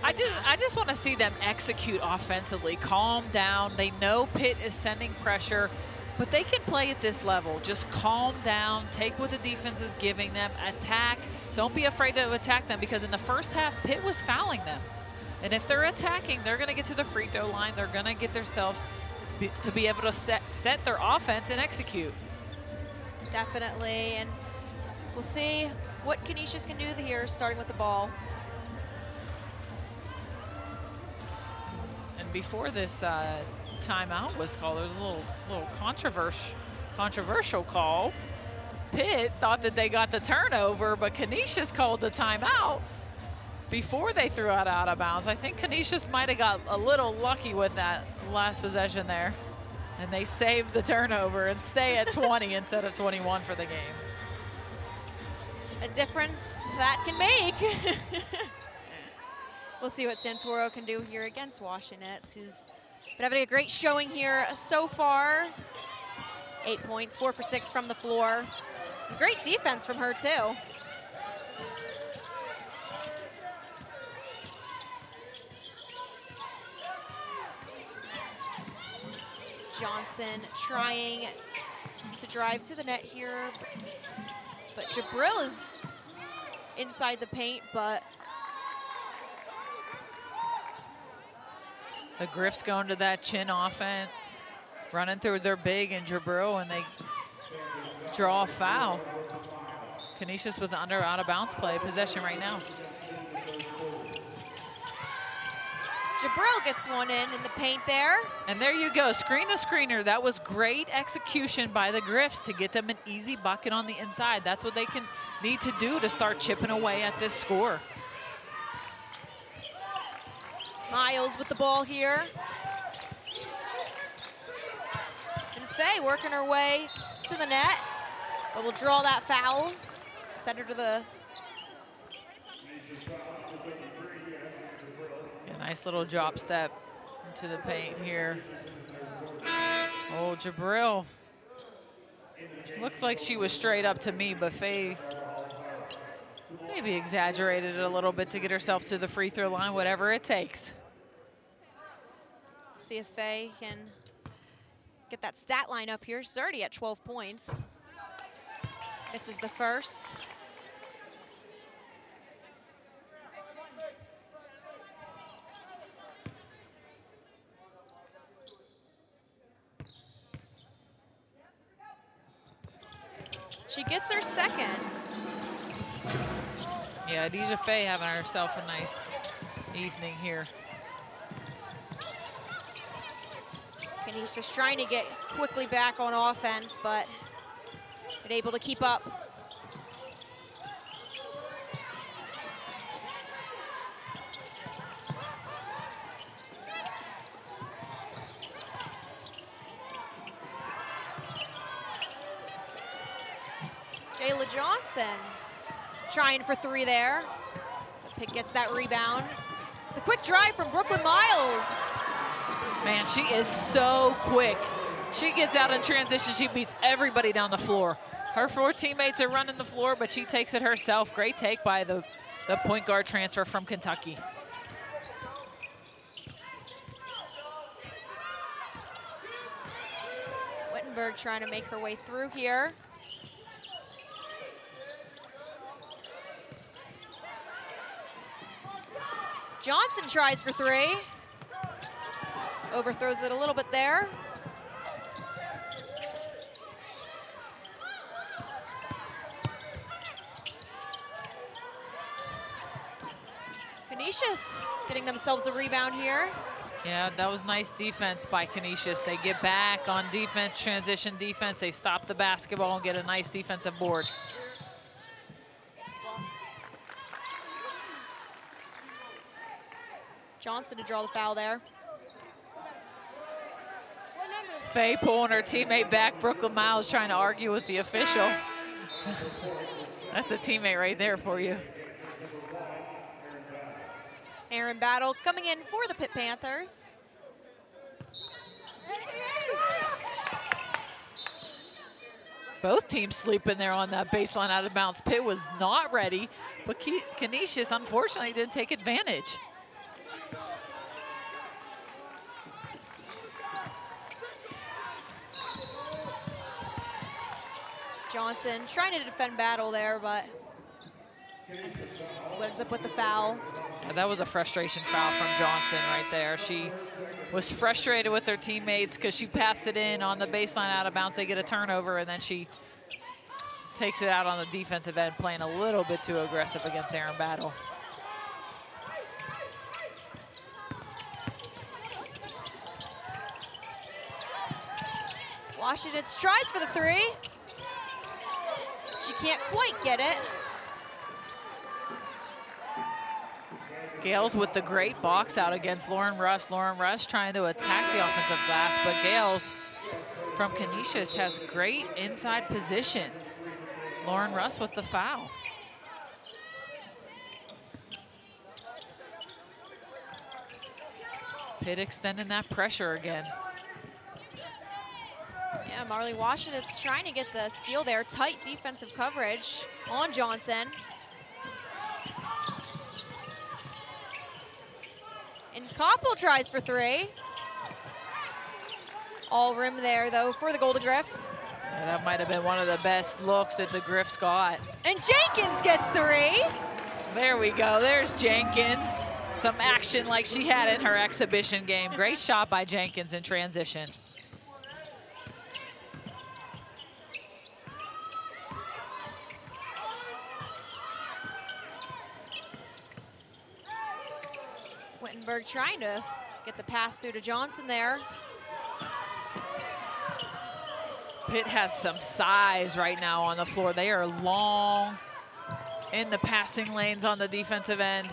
Speaker 1: I just want to see them execute offensively, calm down. They know Pitt is sending pressure, but they can play at this level. Just calm down, take what the defense is giving them, attack. Don't be afraid to attack them, because in the first half, Pitt was fouling them. And if they're attacking, they're going to get to the free throw line. They're going to get themselves to be able to set their offense and execute.
Speaker 2: Definitely, and we'll see what Canisius can do here, starting with the ball.
Speaker 1: And before this timeout was called, there was a little controversial call. Pitt thought that they got the turnover, but Canisius called the timeout before they threw it out of bounds. I think Canisius might have got a little lucky with that last possession there. And they save the turnover and stay at 20 instead of 21 for the game.
Speaker 2: A difference that can make. We'll see what Santoro can do here against Washenets, who's been having a great showing here so far. 8 points, 4 for 6 from the floor. Great defense from her, too. Johnson trying to drive to the net here, but Jabril is inside the paint, but
Speaker 1: the Griffs going to that chin offense, running through their big and Jabril, and they draw a foul. Canisius with the under out of bounds play, possession right now.
Speaker 2: Jabril gets one in the paint there.
Speaker 1: And there you go, screen to screener. That was great execution by the Griffs to get them an easy bucket on the inside. That's what they can need to do to start chipping away at this score.
Speaker 2: Miles with the ball here. And Faye working her way to the net, but will draw that foul. Send her to the...
Speaker 1: Nice little drop step into the paint here. Oh, Jabril. Looks like she was straight up to me, but Faye maybe exaggerated it a little bit to get herself to the free throw line, whatever it takes.
Speaker 2: See if Faye can get that stat line up here. She's already at 12 points. This is the first. She gets her second.
Speaker 1: Yeah, Deja Faye having herself a nice evening here.
Speaker 2: Canisius trying to get quickly back on offense, but not able to keep up. Jayla Johnson trying for three there. Pitt gets that rebound. The quick drive from Brooklyn Miles.
Speaker 1: Man, she is so quick. She gets out in transition. She beats everybody down the floor. Her four teammates are running the floor, but she takes it herself. Great take by the point guard transfer from Kentucky.
Speaker 2: Wittenberg trying to make her way through here. Johnson tries for three. Overthrows it a little bit there. Canisius getting themselves a rebound here.
Speaker 1: Yeah, that was nice defense by Canisius. They get back on defense, transition defense. They stop the basketball and get a nice defensive board.
Speaker 2: Johnson to draw the foul there.
Speaker 1: Faye pulling her teammate back. Brooklyn Miles trying to argue with the official. That's a teammate right there for you.
Speaker 2: Aaron Battle coming in for the Pitt Panthers.
Speaker 1: Both teams sleeping there on that baseline out of bounds. Pitt was not ready, but Canisius unfortunately didn't take advantage.
Speaker 2: Johnson trying to defend Battle there, but ends up with the foul.
Speaker 1: Yeah, that was a frustration foul from Johnson right there. She was frustrated with her teammates because she passed it in on the baseline out of bounds. They get a turnover, and then she takes it out on the defensive end, playing a little bit too aggressive against Aaron Battle.
Speaker 2: Washington tries for the three. She can't quite get it.
Speaker 1: Gales with the great box out against Lauren Russ. Lauren Russ trying to attack the offensive glass, but Gales from Canisius has great inside position. Lauren Russ with the foul. Pitt extending that pressure again.
Speaker 2: Yeah, Marley Washington's trying to get the steal there. Tight defensive coverage on Johnson. And Koppel tries for three. All rim there, though, for the Golden Griffs.
Speaker 1: Yeah, that might have been one of the best looks that the Griffs got.
Speaker 2: And Jenkins gets three.
Speaker 1: There we go. There's Jenkins. Some action like she had in her exhibition game. Great shot by Jenkins in transition.
Speaker 2: Wittenberg trying to get the pass through to Johnson there.
Speaker 1: Pitt has some size right now on the floor. They are long in the passing lanes on the defensive end.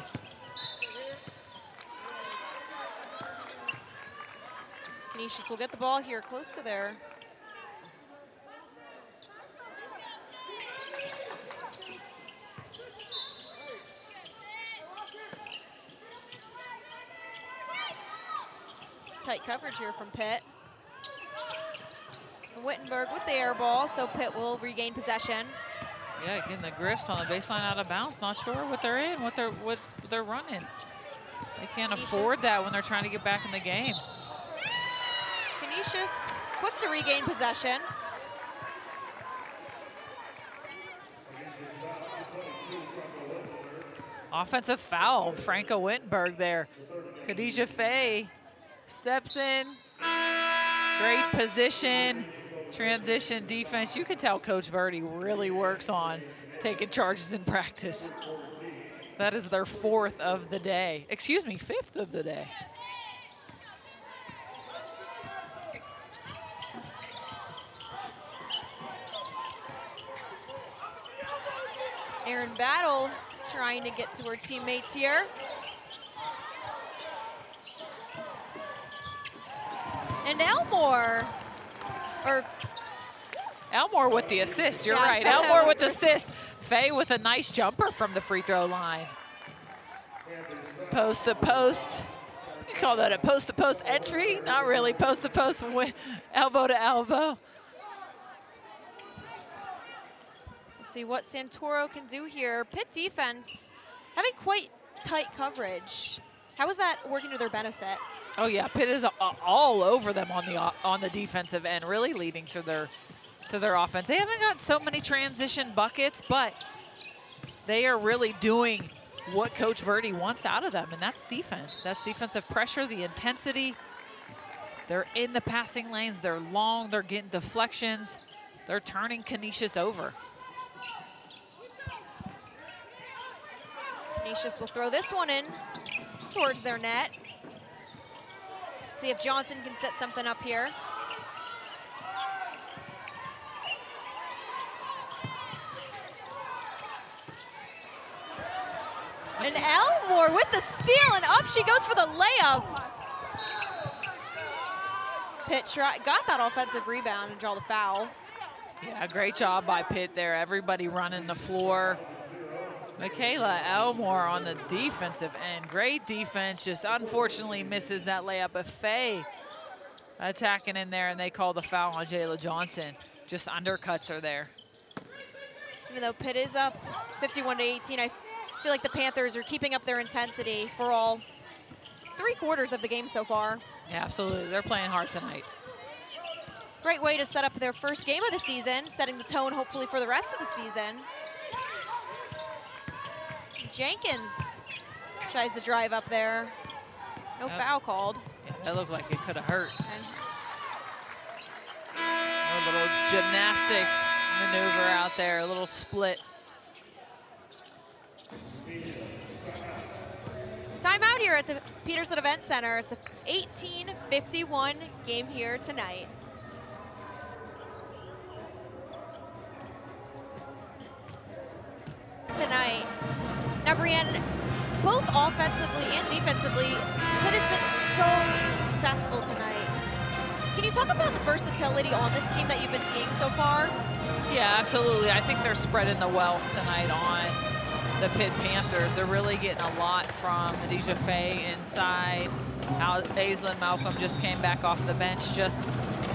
Speaker 2: Canisius will get the ball here close to there. Tight coverage here from Pitt. Wittenberg with the air ball, so Pitt will regain possession.
Speaker 1: Yeah, again, the Griffs on the baseline out of bounds, not sure what they're in, what they're running. They can't afford that when they're trying to get back in the game.
Speaker 2: Canisius quick to regain possession.
Speaker 1: Offensive foul, Franca Wittenberg there. Khadijah Faye steps in. Great position, transition defense. You can tell Coach Verdi really works on taking charges in practice. That is their 4th of the day. Excuse me, 5th of the day.
Speaker 2: Erin Battle trying to get to her teammates here. And Elmore
Speaker 1: with the assist, you're right. Elmore with the assist. Faye with a nice jumper from the free throw line. Post to post. You call that a post to post entry? Not really. Post to post, elbow to elbow.
Speaker 2: We'll see what Santoro can do here. Pitt defense having quite tight coverage. How is that working to their benefit?
Speaker 1: Oh yeah, Pitt is all over them on the defensive end, really leading to their offense. They haven't got so many transition buckets, but they are really doing what Coach Verdi wants out of them, and that's defense. That's defensive pressure, the intensity. They're in the passing lanes. They're long. They're getting deflections. They're turning Canisius over.
Speaker 2: Canisius will throw this one in towards their net. See if Johnson can set something up here. And Elmore with the steal, and up she goes for the layup. Pitt got that offensive rebound and draw the foul.
Speaker 1: Yeah, great job by Pitt there. Everybody running the floor. Michaela Elmore on the defensive end. Great defense, just unfortunately misses that layup. But Faye attacking in there, and they call the foul on Jayla Johnson. Just undercuts her there.
Speaker 2: Even though Pitt is up 51-18, I feel like the Panthers are keeping up their intensity for all 3 quarters of the game so far.
Speaker 1: Yeah, absolutely. They're playing hard tonight.
Speaker 2: Great way to set up their first game of the season, setting the tone hopefully for the rest of the season. Jenkins tries to drive up there. No foul called.
Speaker 1: Yeah, that looked like it could have hurt.
Speaker 2: And
Speaker 1: a little gymnastics maneuver out there, a little split.
Speaker 2: timeout here at the Peterson Event Center. It's a 18:51 game here tonight. Now, Brienne, both offensively and defensively, Pitt has been so successful tonight. Can you talk about the versatility on this team that you've been seeing so far?
Speaker 1: Yeah, absolutely. I think they're spreading the wealth tonight on the Pitt Panthers. They're really getting a lot from Khadijah Faye inside. Aislinn Malcolm just came back off the bench, just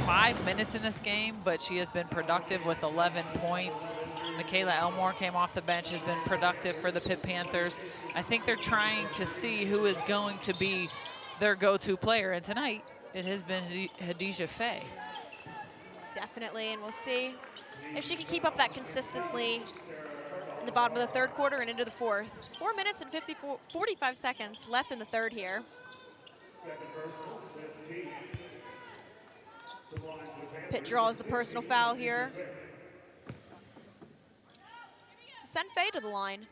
Speaker 1: 5 minutes in this game, but she has been productive with 11 points. Michaela Elmore came off the bench, has been productive for the Pitt Panthers. I think they're trying to see who is going to be their go-to player, and tonight it has been Khadijah Faye.
Speaker 2: Definitely, and we'll see if she can keep up that consistently in the bottom of the third quarter and into the fourth. 4 minutes and 45 seconds left in the third here. Pitt draws the personal foul here. Send Faye to the line.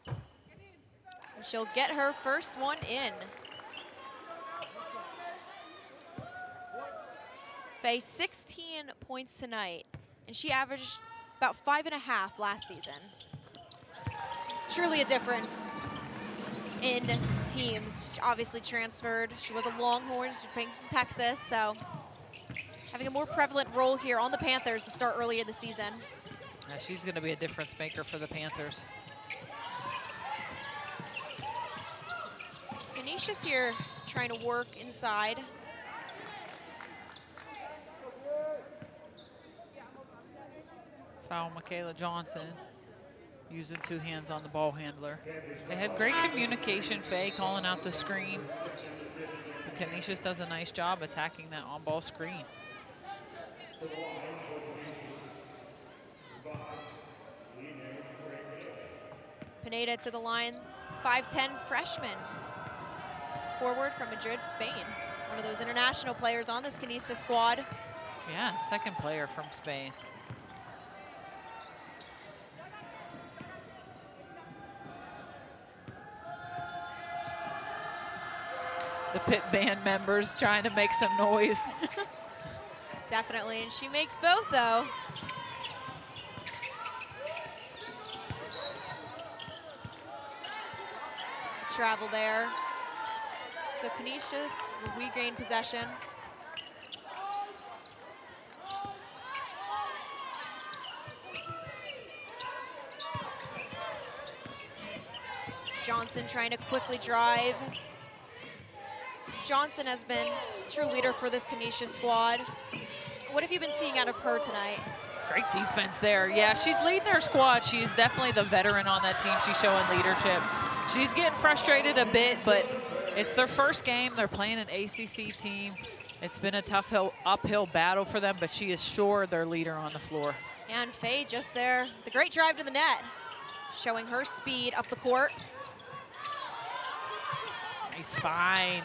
Speaker 2: And she'll get her first one in. Faye, 16 points tonight, and she averaged about 5.5 last season. Truly a difference in teams. She obviously transferred. She was a Longhorn, she's from Texas, so having a more prevalent role here on the Panthers to start early in the season.
Speaker 1: Yeah, she's going to be a difference maker for the Panthers.
Speaker 2: Canisius here trying to work inside.
Speaker 1: Foul Michaela Johnson, using 2 hands on the ball handler. They had great communication, Faye calling out the screen. But Canisius does a nice job attacking that on-ball screen.
Speaker 2: Pineda to the line, 5'10" freshman. Forward from Madrid, Spain. One of those international players on this Canisius squad.
Speaker 1: Yeah, second player from Spain. The Pitt band members trying to make some noise.
Speaker 2: Definitely, and she makes both though. Travel there. So Canisius will regain possession. Johnson trying to quickly drive. Johnson has been a true leader for this Canisius squad. What have you been seeing out of her tonight?
Speaker 1: Great defense there. Yeah, she's leading her squad. She's definitely the veteran on that team. She's showing leadership. She's getting frustrated a bit, but it's their first game. They're playing an ACC team. It's been a tough uphill battle for them, but she is sure their leader on the floor.
Speaker 2: And Faye just there. The great drive to the net, showing her speed up the court.
Speaker 1: Nice find.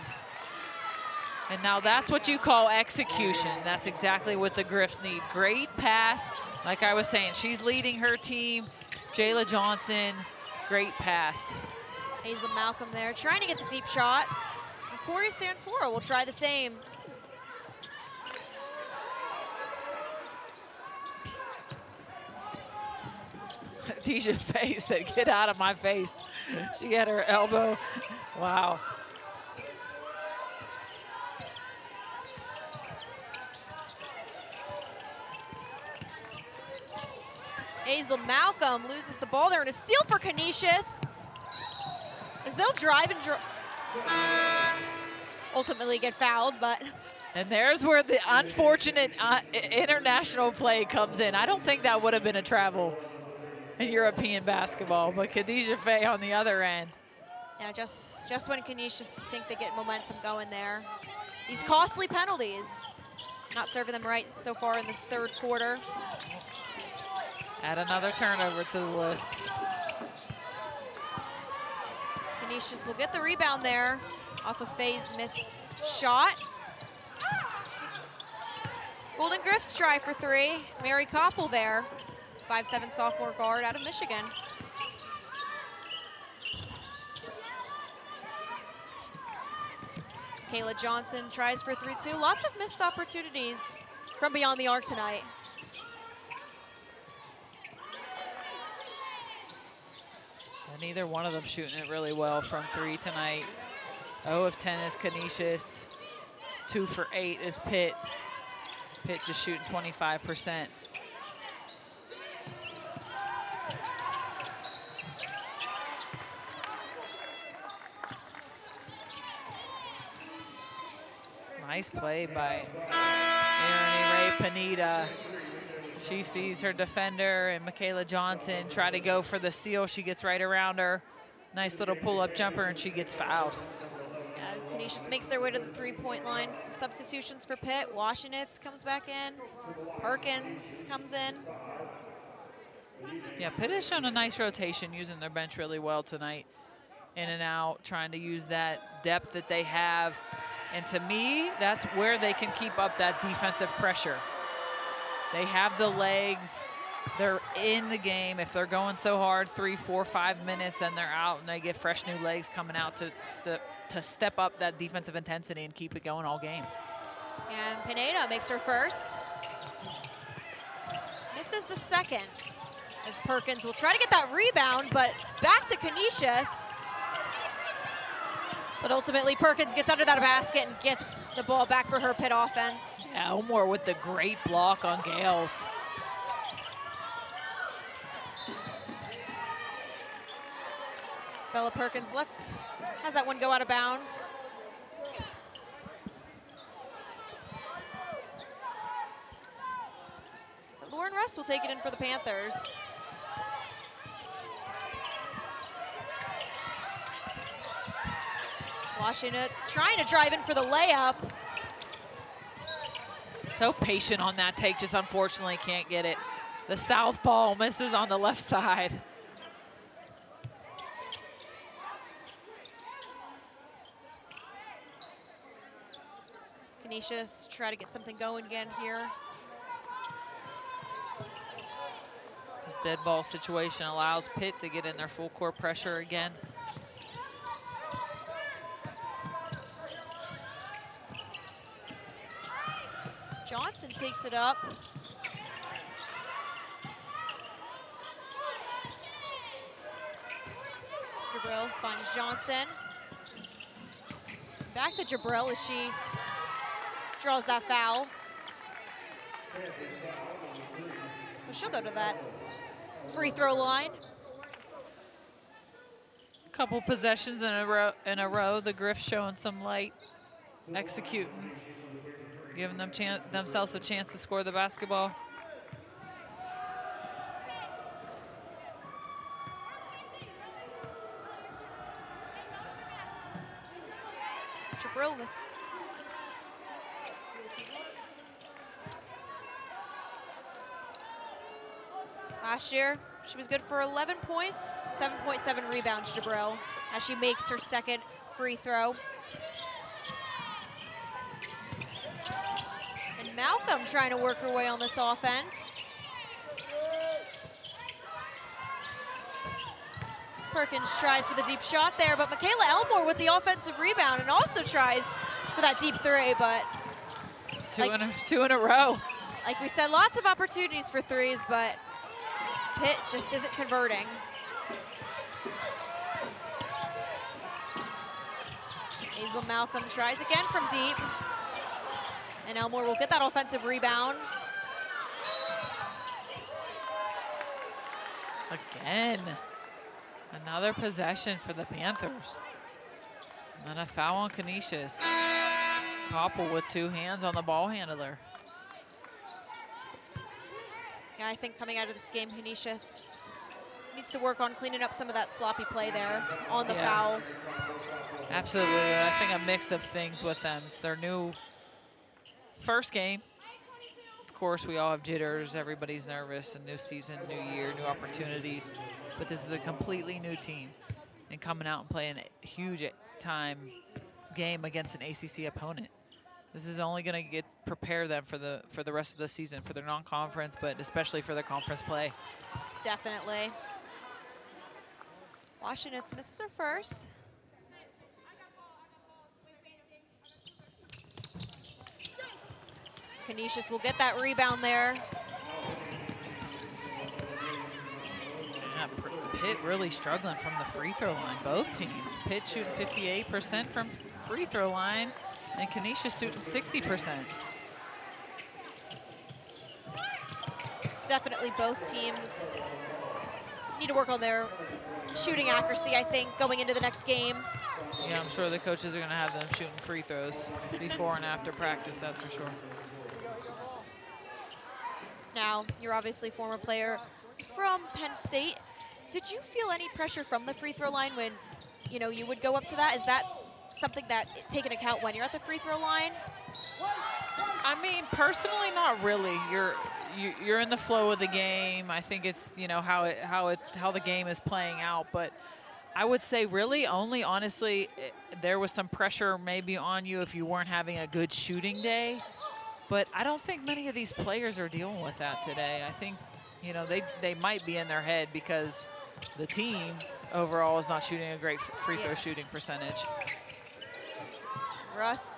Speaker 1: And now that's what you call execution. That's exactly what the Griffs need. Great pass. Like I was saying, she's leading her team. Jayla Johnson, great pass.
Speaker 2: Hazel Malcolm there, trying to get the deep shot. And Corey Santoro will try the same.
Speaker 1: Tisha Faye said, "Get out of my face." She had her elbow. Wow.
Speaker 2: Hazel Malcolm loses the ball there, and a steal for Canisius. As they'll drive and ultimately get fouled, but.
Speaker 1: And there's where the unfortunate international play comes in. I don't think that would have been a travel in European basketball, but Khadijah Faye on the other end.
Speaker 2: Yeah, just when Canisius think they get momentum going there. These costly penalties, not serving them right so far in this third quarter.
Speaker 1: Add another turnover to the list.
Speaker 2: Canisius will get the rebound there off of Faye's missed shot. Golden Griffs try for 3. Mary Koppel there, 5'7" sophomore guard out of Michigan. Kayla Johnson tries for 3 too. Lots of missed opportunities from beyond the arc tonight.
Speaker 1: Neither one of them shooting it really well from 3 tonight. 0 of 10 is Canisius. 2 for 8 is Pitt. Pitt just shooting 25%. Nice play by Ray Panetta. She sees her defender and Michaela Johnson try to go for the steal. She gets right around her. Nice little pull-up jumper, and she gets fouled.
Speaker 2: As Canisius makes their way to the three-point line, some substitutions for Pitt. Washinitz comes back in. Perkins comes in.
Speaker 1: Yeah, Pitt has shown a nice rotation, using their bench really well tonight. In and out, trying to use that depth that they have. And to me, that's where they can keep up that defensive pressure. They have the legs. They're in the game. If they're going so hard 3, 4, 5 minutes, then they're out and they get fresh new legs coming out to step up that defensive intensity and keep it going all game.
Speaker 2: And Pineda makes her first. Misses the second. As Perkins will try to get that rebound, but back to Canisius. But ultimately, Perkins gets under that basket and gets the ball back for her Pitt offense.
Speaker 1: Elmore with the great block on Gales.
Speaker 2: Bella Perkins has that one go out of bounds. But Lauren Russ will take it in for the Panthers. Washinitz trying to drive in for the layup.
Speaker 1: So patient on that take, just unfortunately can't get it. The southpaw misses on the left side.
Speaker 2: Canisius try to get something going again here.
Speaker 1: This dead ball situation allows Pitt to get in their full court pressure again.
Speaker 2: Johnson takes it up. Jabril finds Johnson. Back to Jabril as she draws that foul. So she'll go to that free throw line.
Speaker 1: Couple possessions in a row. The Griffs showing some light, executing, giving themselves a chance to score the basketball.
Speaker 2: Jabril was last year. She was good for 11 points, 7.7 rebounds, Jabril, as she makes her second free throw. And Malcolm trying to work her way on this offense. Perkins tries for the deep shot there, but Michaela Elmore with the offensive rebound and also tries for that deep three, but
Speaker 1: two in a row.
Speaker 2: Like we said, lots of opportunities for threes, but Pitt just isn't converting. Hazel Malcolm tries again from deep. And Elmore will get that offensive rebound.
Speaker 1: Again, another possession for the Panthers. And then a foul on Canisius. Koppel with 2 hands on the ball handler.
Speaker 2: Yeah, I think coming out of this game, Canisius needs to work on cleaning up some of that sloppy play there on the foul.
Speaker 1: Absolutely, I think a mix of things with them. It's their new first game. Of course, we all have jitters. Everybody's nervous. A new season, new year, new opportunities. But this is a completely new team. And coming out and playing a huge time game against an ACC opponent. This is only going to prepare them for the rest of the season, for their non-conference, but especially for their conference play.
Speaker 2: Definitely. Washington misses her first. Canisius will get that rebound there.
Speaker 1: Yeah, Pitt really struggling from the free throw line, both teams. Pitt shooting 58% from free throw line, and Canisius shooting 60%.
Speaker 2: Definitely both teams need to work on their shooting accuracy, I think, going into the next game.
Speaker 1: Yeah, I'm sure the coaches are going to have them shooting free throws before and after practice, that's for sure.
Speaker 2: Now, you're obviously a former player from Penn State. Did you feel any pressure from the free throw line when, you know, you would go up to that? Is that something that take into account when you're at the free throw line?
Speaker 1: I mean, personally, not really. You're in the flow of the game. I think it's, you know, how the game is playing out. But I would say really only, honestly, there was some pressure maybe on you if you weren't having a good shooting day. But I don't think many of these players are dealing with that today. I think, you know, they might be in their head because the team overall is not shooting a great free throw shooting percentage.
Speaker 2: Rust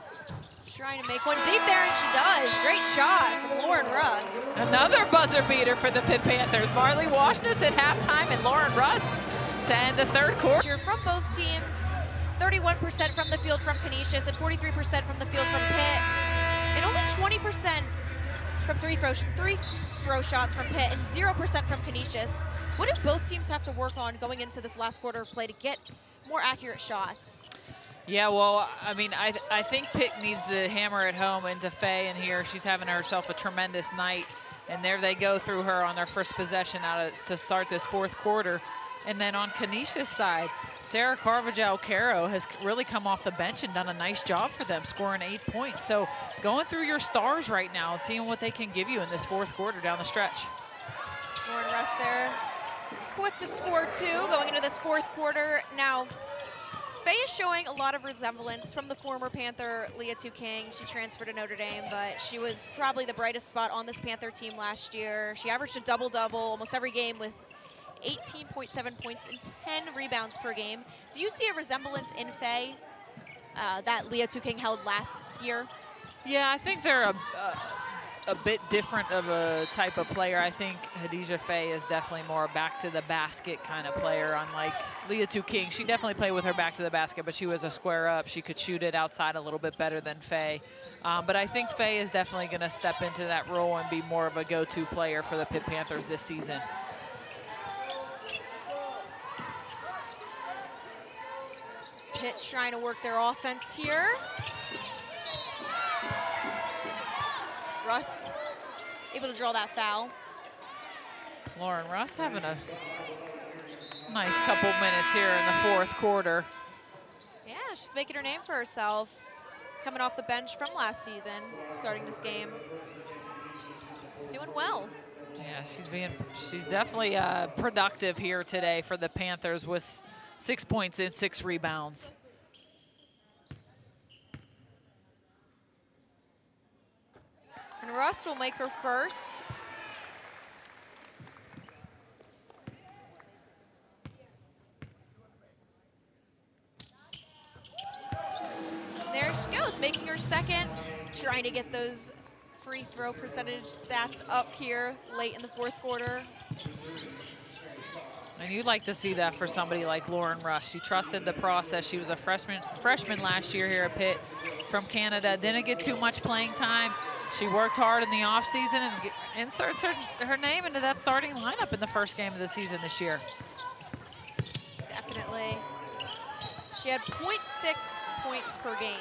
Speaker 2: trying to make one deep there, and she does. Great shot from Lauren Rust.
Speaker 1: Another buzzer beater for the Pitt Panthers. Marley Washnitz at halftime and Lauren Rust to end the third quarter.
Speaker 2: From both teams, 31% from the field from Canisius and 43% from the field from Pitt. And only 20% from three throw shots from Pitt and 0% from Canisius. What do both teams have to work on going into this last quarter of play to get more accurate shots?
Speaker 1: Yeah, well, I mean, I think Pitt needs to hammer it home into Faye in here. She's having herself a tremendous night. And there they go through her on their first possession to start this fourth quarter. And then on Canisius' side, Sarah Carvajal-Caro has really come off the bench and done a nice job for them, scoring 8 points. So going through your stars right now and seeing what they can give you in this fourth quarter down the stretch.
Speaker 2: Lauren Rust there, quick to score 2 going into this fourth quarter. Now, Faye is showing a lot of resemblance from the former Panther, Leah King. She transferred to Notre Dame, but she was probably the brightest spot on this Panther team last year. She averaged a double-double almost every game with 18.7 points and 10 rebounds per game. Do you see a resemblance in Faye that Leah King held last year?
Speaker 1: Yeah, I think they're a bit different of a type of player. I think Hadijah Faye is definitely more a back-to-the-basket kind of player, unlike Leah King. She definitely played with her back to the basket, but she was a square up. She could shoot it outside a little bit better than Faye. But I think Faye is definitely going to step into that role and be more of a go-to player for the Pitt Panthers this season.
Speaker 2: Pitt trying to work their offense here. Rust able to draw that foul.
Speaker 1: Lauren Rust having a nice couple minutes here in the fourth quarter.
Speaker 2: Yeah, she's making her name for herself. Coming off the bench from last season, starting this game. Doing well.
Speaker 1: Yeah, she's definitely productive here today for the Panthers with 6 points and 6 rebounds.
Speaker 2: And Rust will make her first. And there she goes, making her second. Trying to get those free throw percentage stats up here late in the fourth quarter.
Speaker 1: And you'd like to see that for somebody like Lauren Rust. She trusted the process. She was a freshman last year here at Pitt from Canada. Didn't get too much playing time. She worked hard in the offseason and inserts her name into that starting lineup in the first game of the season this year.
Speaker 2: Definitely. She had 0.6 points per game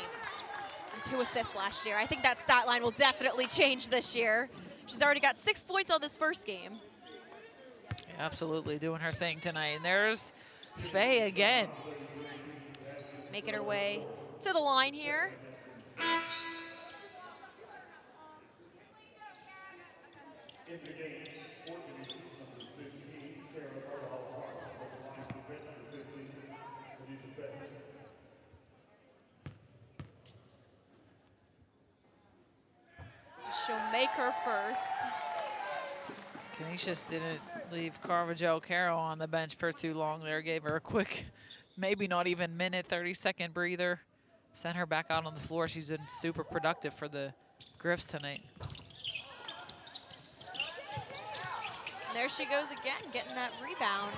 Speaker 2: and 2 assists last year. I think that stat line will definitely change this year. She's already got 6 points on this first game.
Speaker 1: Absolutely doing her thing tonight. And there's Faye again.
Speaker 2: Making her way to the line here. She'll make her first.
Speaker 1: Canisius didn't leave Carvajal-Caro on the bench for too long there. Gave her a quick, maybe not even minute, 30-second breather. Sent her back out on the floor. She's been super productive for the Griffs tonight.
Speaker 2: And there she goes again, getting that rebound.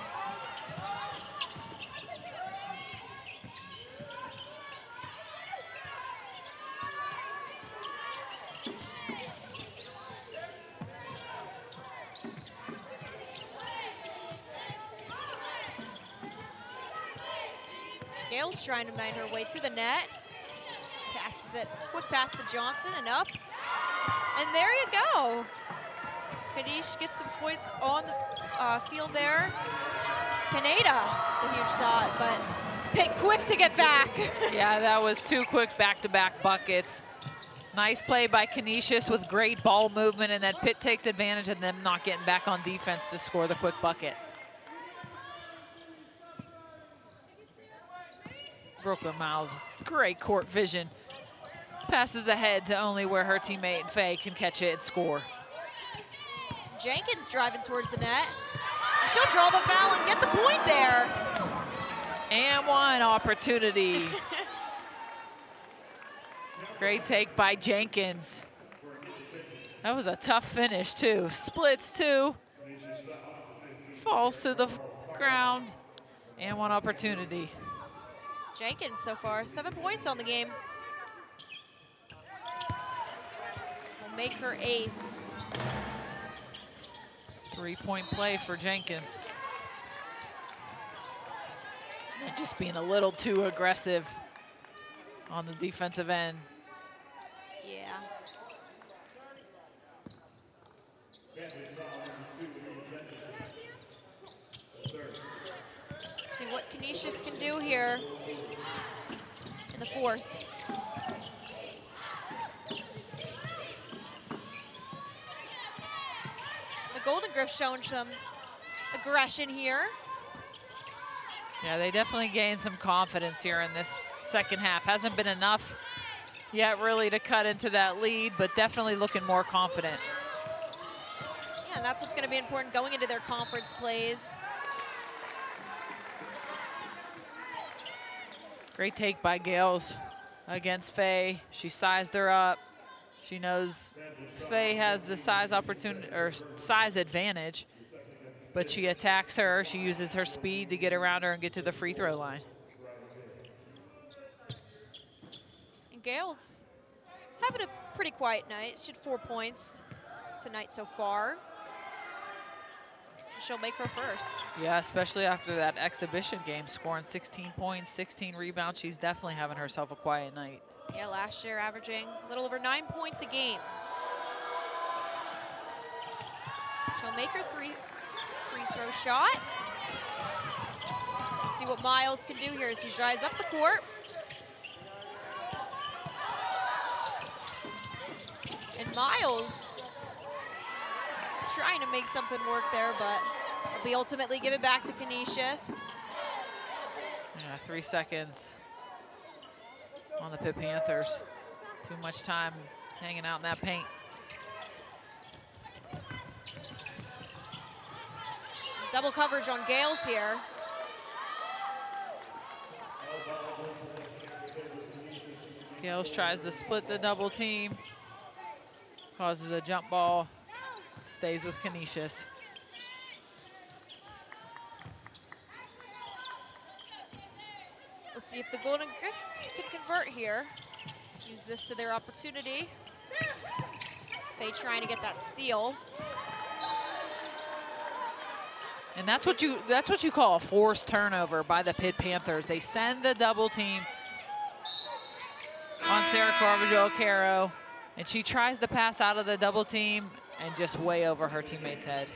Speaker 2: Gale's trying to mine her way to the net. Passes it, quick pass to Johnson and up. And there you go. Canisius gets some points on the field there. Pineda, the huge shot, but Pitt quick to get back.
Speaker 1: Yeah, that was 2 quick back-to-back buckets. Nice play by Canisius with great ball movement, and then Pitt takes advantage of them not getting back on defense to score the quick bucket. Brooklyn Miles, great court vision. Passes ahead to only where her teammate Faye can catch it and score.
Speaker 2: Jenkins driving towards the net. She'll draw the foul and get the point there.
Speaker 1: And one opportunity. Great take by Jenkins. That was a tough finish too. Splits 2. Falls to the ground. And one opportunity.
Speaker 2: Jenkins so far, 7 points on the game. Will make her 8th.
Speaker 1: 3-point play for Jenkins. And just being a little too aggressive on the defensive end.
Speaker 2: Yeah. See what Canisius can do here in the 4th. The Golden Griffs showing some aggression here.
Speaker 1: Yeah, they definitely gained some confidence here in this second half. Hasn't been enough yet really to cut into that lead, but definitely looking more confident.
Speaker 2: Yeah, and that's what's going to be important going into their conference plays.
Speaker 1: Great take by Gales against Faye. She sized her up. She knows Faye has the size opportunity or size advantage, but she attacks her. She uses her speed to get around her and get to the free throw line.
Speaker 2: And Gales having a pretty quiet night. She had 4 points tonight so far. She'll make her first.
Speaker 1: Yeah, especially after that exhibition game, scoring 16 points, 16 rebounds. She's definitely having herself a quiet night.
Speaker 2: Yeah, last year averaging a little over 9 points a game. She'll make her free throw shot. Let's see what Miles can do here as he drives up the court. And Miles trying to make something work there, but we ultimately give it back to Canisius.
Speaker 1: Yeah, 3 seconds on the Pitt Panthers. Too much time hanging out in that paint.
Speaker 2: Double coverage on Gales here.
Speaker 1: Gales tries to split the double team. Causes a jump ball. Stays with Canisius.
Speaker 2: We'll see if the Golden Griffs can convert here. Use this to their opportunity. Faye trying to get that steal.
Speaker 1: And that's what you call a forced turnover by the Pitt Panthers. They send the double team on Sarah Carvajo-Caro, and she tries to pass out of the double team and just way over her teammate's head.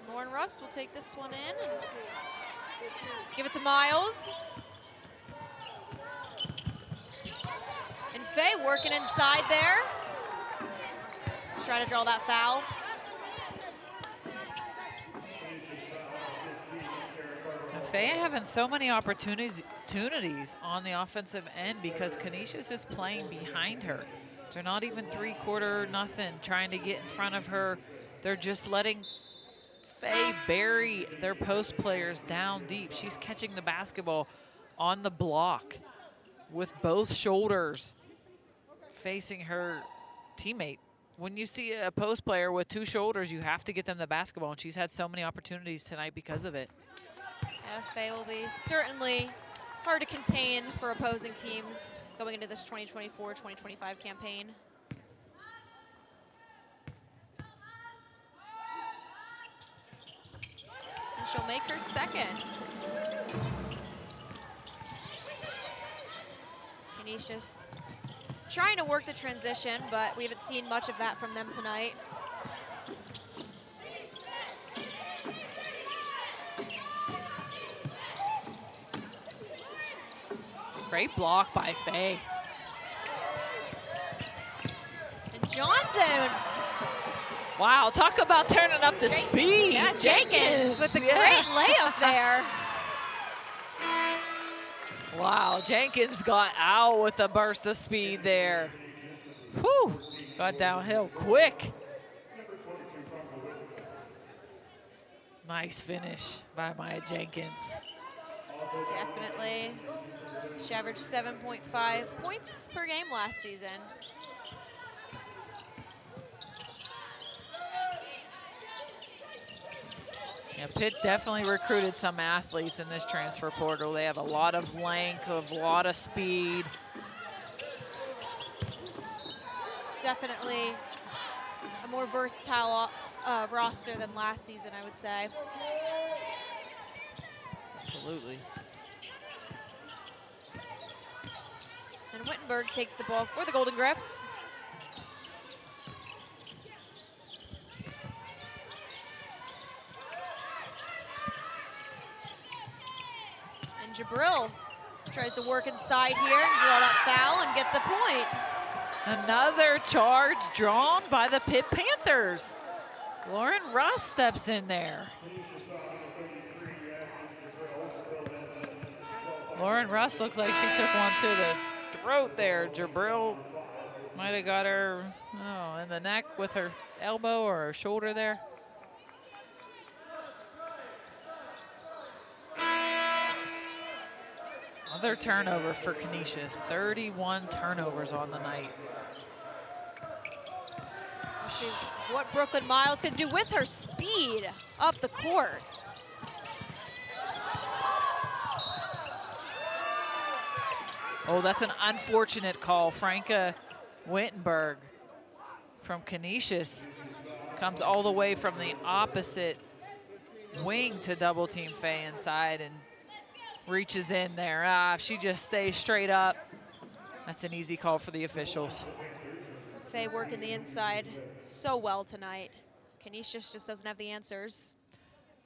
Speaker 2: Lauren Rust will take this one in and give it to Miles. And Faye working inside there. Trying to draw that foul.
Speaker 1: Faye having so many opportunities on the offensive end because Canisius is playing behind her. They're not even three-quarter nothing trying to get in front of her. They're just letting Faye bury their post players down deep. She's catching the basketball on the block with both shoulders facing her teammate. When you see a post player with 2 shoulders, you have to get them the basketball, and she's had so many opportunities tonight because of it.
Speaker 2: Yeah, Faye will be certainly hard to contain for opposing teams going into this 2024-2025 campaign. And she'll make her second. Canisius trying to work the transition, but we haven't seen much of that from them tonight.
Speaker 1: Great block by Faye.
Speaker 2: And Johnson.
Speaker 1: Wow, talk about turning up the speed.
Speaker 2: Yeah, Jenkins with a great layup there.
Speaker 1: Wow, Jenkins got out with a burst of speed there. Whew, got downhill quick. Nice finish by Maya Jenkins.
Speaker 2: Definitely. She averaged 7.5 points per game last season.
Speaker 1: Yeah, Pitt definitely recruited some athletes in this transfer portal. They have a lot of length, a lot of speed.
Speaker 2: Definitely a more versatile roster than last season, I would say.
Speaker 1: Absolutely.
Speaker 2: And Wittenberg takes the ball for the Golden Griffs. And Jabril tries to work inside here and draw that foul and get the point.
Speaker 1: Another charge drawn by the Pitt Panthers. Lauren Russ steps in there. Lauren Russ looks like she took one to the throat there. Jabril might have got her in the neck with her elbow or her shoulder there. Another turnover for Canisius. 31 turnovers on the night.
Speaker 2: See what Brooklyn Miles can do with her speed up the court.
Speaker 1: Oh, that's an unfortunate call. Franca Wittenberg from Canisius comes all the way from the opposite wing to double team Faye inside and reaches in there. If she just stays straight up, that's an easy call for the officials.
Speaker 2: Faye working the inside so well tonight. Canisius just doesn't have the answers.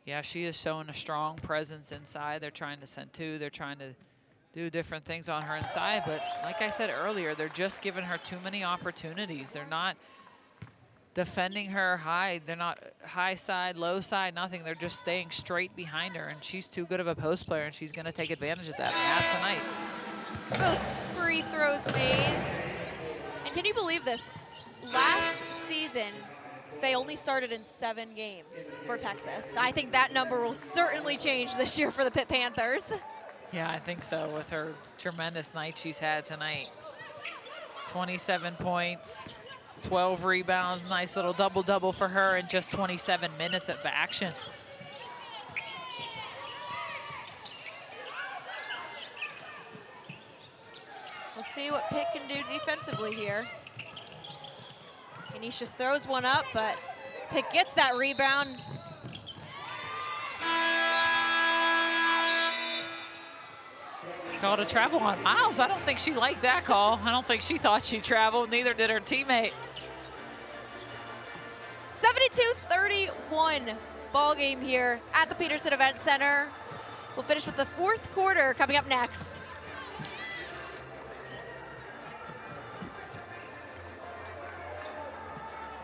Speaker 1: Yeah, she is showing a strong presence inside. They're trying to send 2. They're trying to do different things on her inside, but like I said earlier, they're just giving her too many opportunities. They're not defending her high. They're not high side, low side, nothing. They're just staying straight behind her, and she's too good of a post player, and she's going to take advantage of that. And that's tonight.
Speaker 2: Both free throws made. And can you believe this? Last season, Faye only started in 7 games for Texas. I think that number will certainly change this year for the Pitt Panthers.
Speaker 1: Yeah, I think so, with her tremendous night she's had tonight. 27 points, 12 rebounds, nice little double-double for her in just 27 minutes of action.
Speaker 2: We'll see what Pitt can do defensively here. Canisius throws one up, but Pitt gets that rebound.
Speaker 1: Call to travel on Miles. I don't think she liked that call. I don't think she thought she traveled. Neither did her teammate.
Speaker 2: 72-31 ball game here at the Peterson Event Center. We'll finish with the 4th quarter coming up next.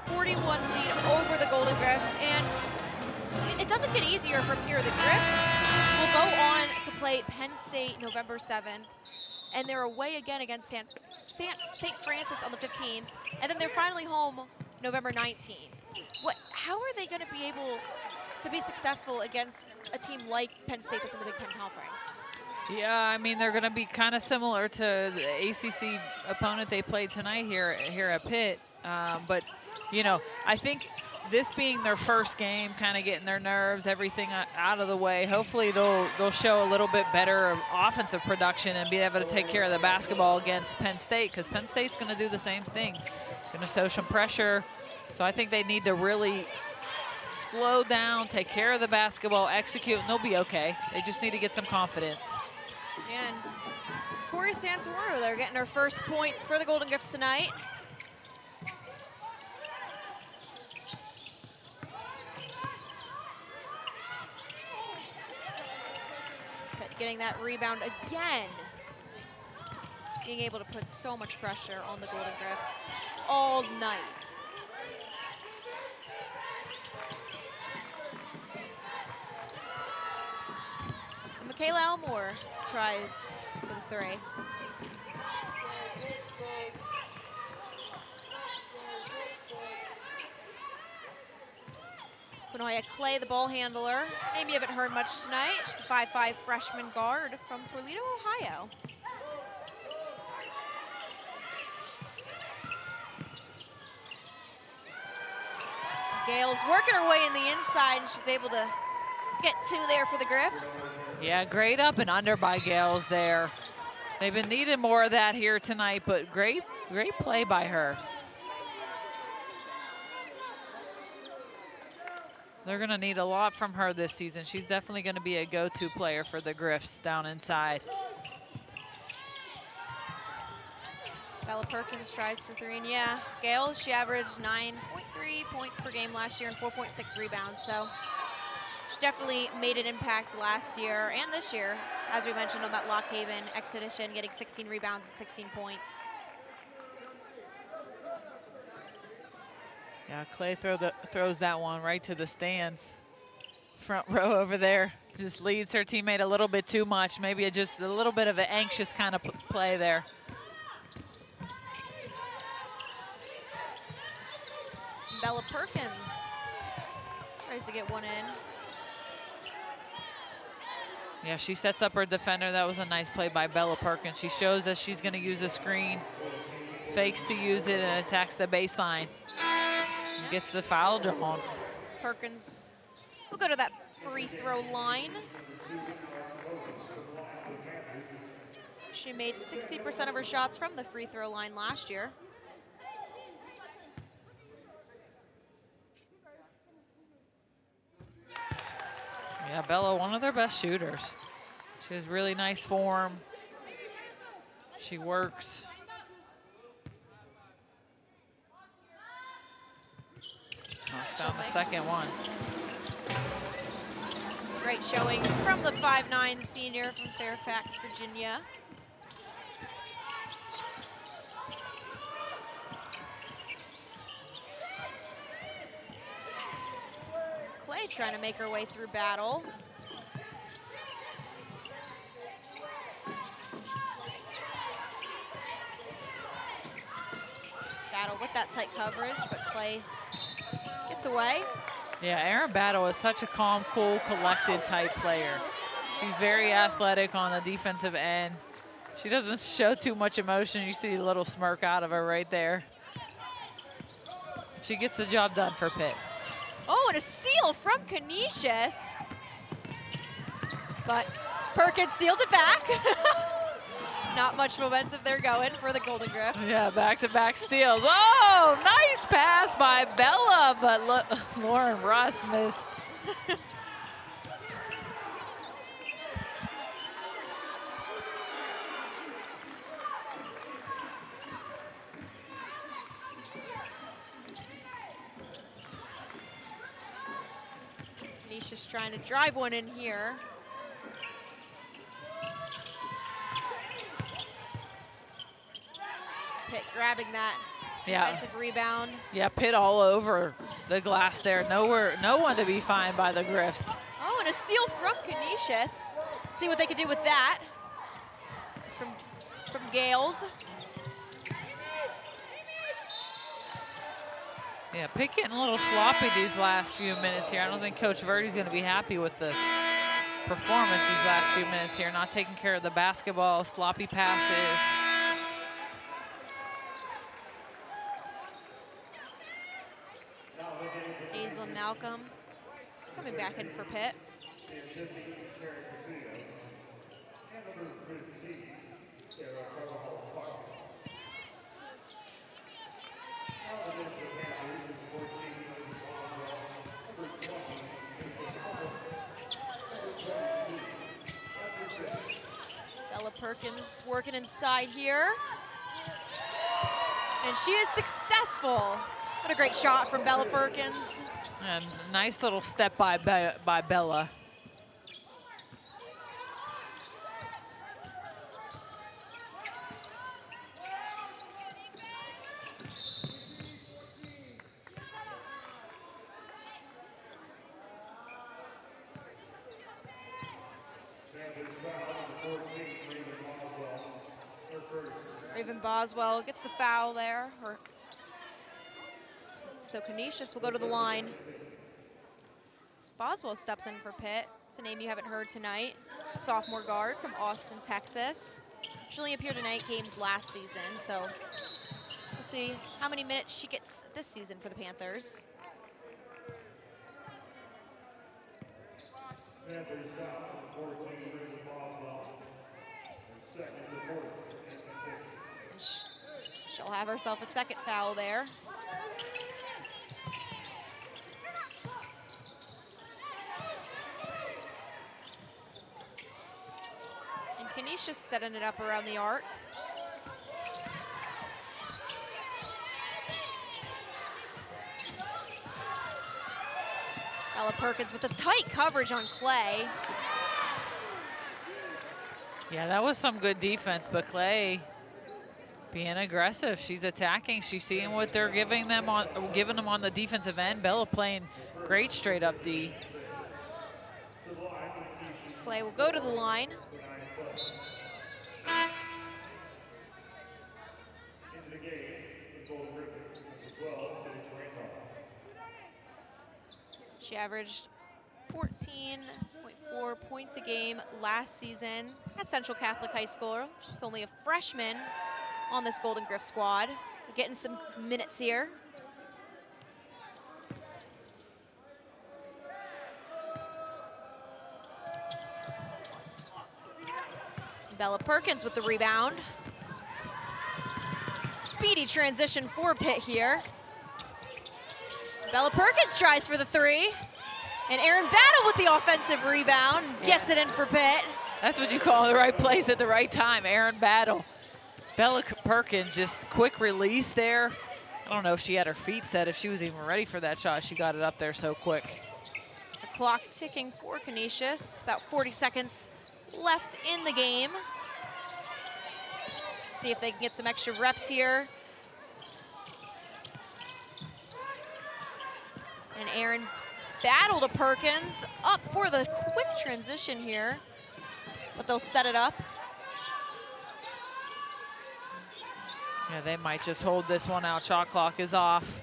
Speaker 2: .41 lead over the Golden Griffs, and it doesn't get easier from here. The Griffs will go on to play Penn State November 7th, and they're away again against St. Francis on the 15th, and then they're finally home November 19th. How are they going to be able to be successful against a team like Penn State that's in the Big Ten Conference?
Speaker 1: Yeah, I mean, they're going to be kind of similar to the ACC opponent they played tonight here at Pitt. But, you know, I think this being their first game, kind of getting their nerves, everything out of the way, hopefully they'll show a little bit better offensive production and be able to take care of the basketball against Penn State, because Penn State's going to do the same thing. Going to show some pressure. So I think they need to really slow down, take care of the basketball, execute, and they'll be okay. They just need to get some confidence.
Speaker 2: And Corey Santoro, they're getting her first points for the Golden Griffs tonight. Pitt getting that rebound again. Just being able to put so much pressure on the Golden Griffs all night. And Michaela Elmore tries for the three. Quinoya Clay, the ball handler. Maybe haven't heard much tonight. She's the 5'5" freshman guard from Toledo, Ohio. Gale's working her way in the inside, and she's able to get two there for the Griffs.
Speaker 1: Yeah, great up and under by Gales there. They've been needing more of that here tonight, but great play by her. They're going to need a lot from her this season. She's definitely going to be a go-to player for the Griffs down inside.
Speaker 2: Bella Perkins tries for three, and yeah, Gale, she averaged 9.3 points per game last year and 4.6 rebounds, so she definitely made an impact last year and this year, as we mentioned on that Lock Haven expedition, getting 16 rebounds and 16 points.
Speaker 1: Yeah, Clay throws that one right to the stands. Front row over there, just leads her teammate a little bit too much. Maybe just a little bit of an anxious kind of play there.
Speaker 2: Bella Perkins tries to get one in.
Speaker 1: Yeah, she sets up her defender. That was a nice play by Bella Perkins. She shows us she's going to use a screen, fakes to use it, and attacks the baseline. And gets the foul drawn.
Speaker 2: Perkins will go to that free throw line. She made 60% of her shots from the free throw line last year.
Speaker 1: Yeah, Bella, one of their best shooters. She has really nice form. She works. Knocks down the second one.
Speaker 2: Great showing from the 5'9" senior from Fairfax, Virginia. Clay trying to make her way through battle. Battle with that tight coverage, but Clay gets away.
Speaker 1: Yeah, Erin Battle is such a calm, cool, collected type player. She's very athletic on the defensive end. She doesn't show too much emotion. You see a little smirk out of her right there. She gets the job done for Pitt.
Speaker 2: Oh, and a steal from Canisius. But Perkins steals it back. Not much momentum there going for the Golden Griffs.
Speaker 1: Yeah, back-to-back steals. Oh, nice pass by Bella, but Lauren Russ missed.
Speaker 2: Canisius trying to drive one in here. Pitt grabbing that defensive rebound.
Speaker 1: Yeah, Pitt all over the glass there. No one to be fined by the Griffs.
Speaker 2: Oh, and a steal from Canisius. See what they can do with that. It's from Gales.
Speaker 1: Yeah, Pitt getting a little sloppy these last few minutes here. I don't think Coach Verdi's going to be happy with the performance these last few minutes here, not taking care of the basketball, sloppy passes.
Speaker 2: Aislinn Malcolm coming back in for Pitt. Bella Perkins working inside here. And she is successful. What a great shot from Bella Perkins.
Speaker 1: And a nice little step by Bella.
Speaker 2: Raven Boswell gets the foul there. So Canisius will go to the line. Boswell steps in for Pitt. It's a name you haven't heard tonight. Sophomore guard from Austin, Texas. She only appeared in 8 games last season, so we'll see how many minutes she gets this season for the Panthers. She'll have herself a second foul there. And Canisius setting it up around the arc. Bella Perkins with the tight coverage on Clay.
Speaker 1: Yeah, that was some good defense, but Clay being aggressive. She's attacking. She's seeing what they're giving them on the defensive end. Bella playing great straight up D.
Speaker 2: Clay will go to the line. She averaged 14.4 points a game last season at Central Catholic High School. She's only a freshman on this Golden Griff squad. Getting some minutes here. Bella Perkins with the rebound. Speedy transition for Pitt here. Bella Perkins tries for the 3. And Erin Battle with the offensive rebound. Gets it in for Pitt.
Speaker 1: That's what you call the right place at the right time, Erin Battle. Bella Perkins, just quick release there. I don't know if she had her feet set, if she was even ready for that shot. She got it up there so quick.
Speaker 2: The clock ticking for Canisius. About 40 seconds left in the game. See if they can get some extra reps here. And Erin Battle to Perkins, up for the quick transition here. But they'll set it up.
Speaker 1: Yeah, they might just hold this one out. Shot clock is off.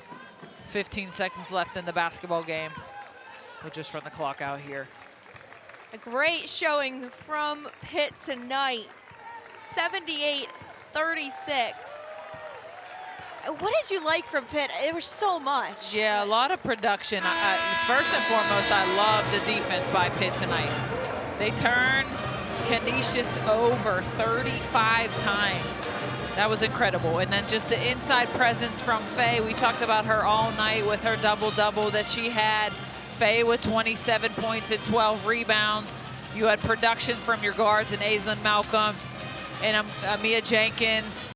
Speaker 1: 15 seconds left in the basketball game. We'll just run the clock out here.
Speaker 2: A great showing from Pitt tonight. 78-36. What did you like from Pitt? There was so much.
Speaker 1: Yeah, a lot of production. First and foremost, I love the defense by Pitt tonight. They turned Canisius over 35 times. That was incredible. And then just the inside presence from Faye. We talked about her all night with her double-double that she had. Faye with 27 points and 12 rebounds. You had production from your guards in Aislinn Malcolm and Amia Jenkins.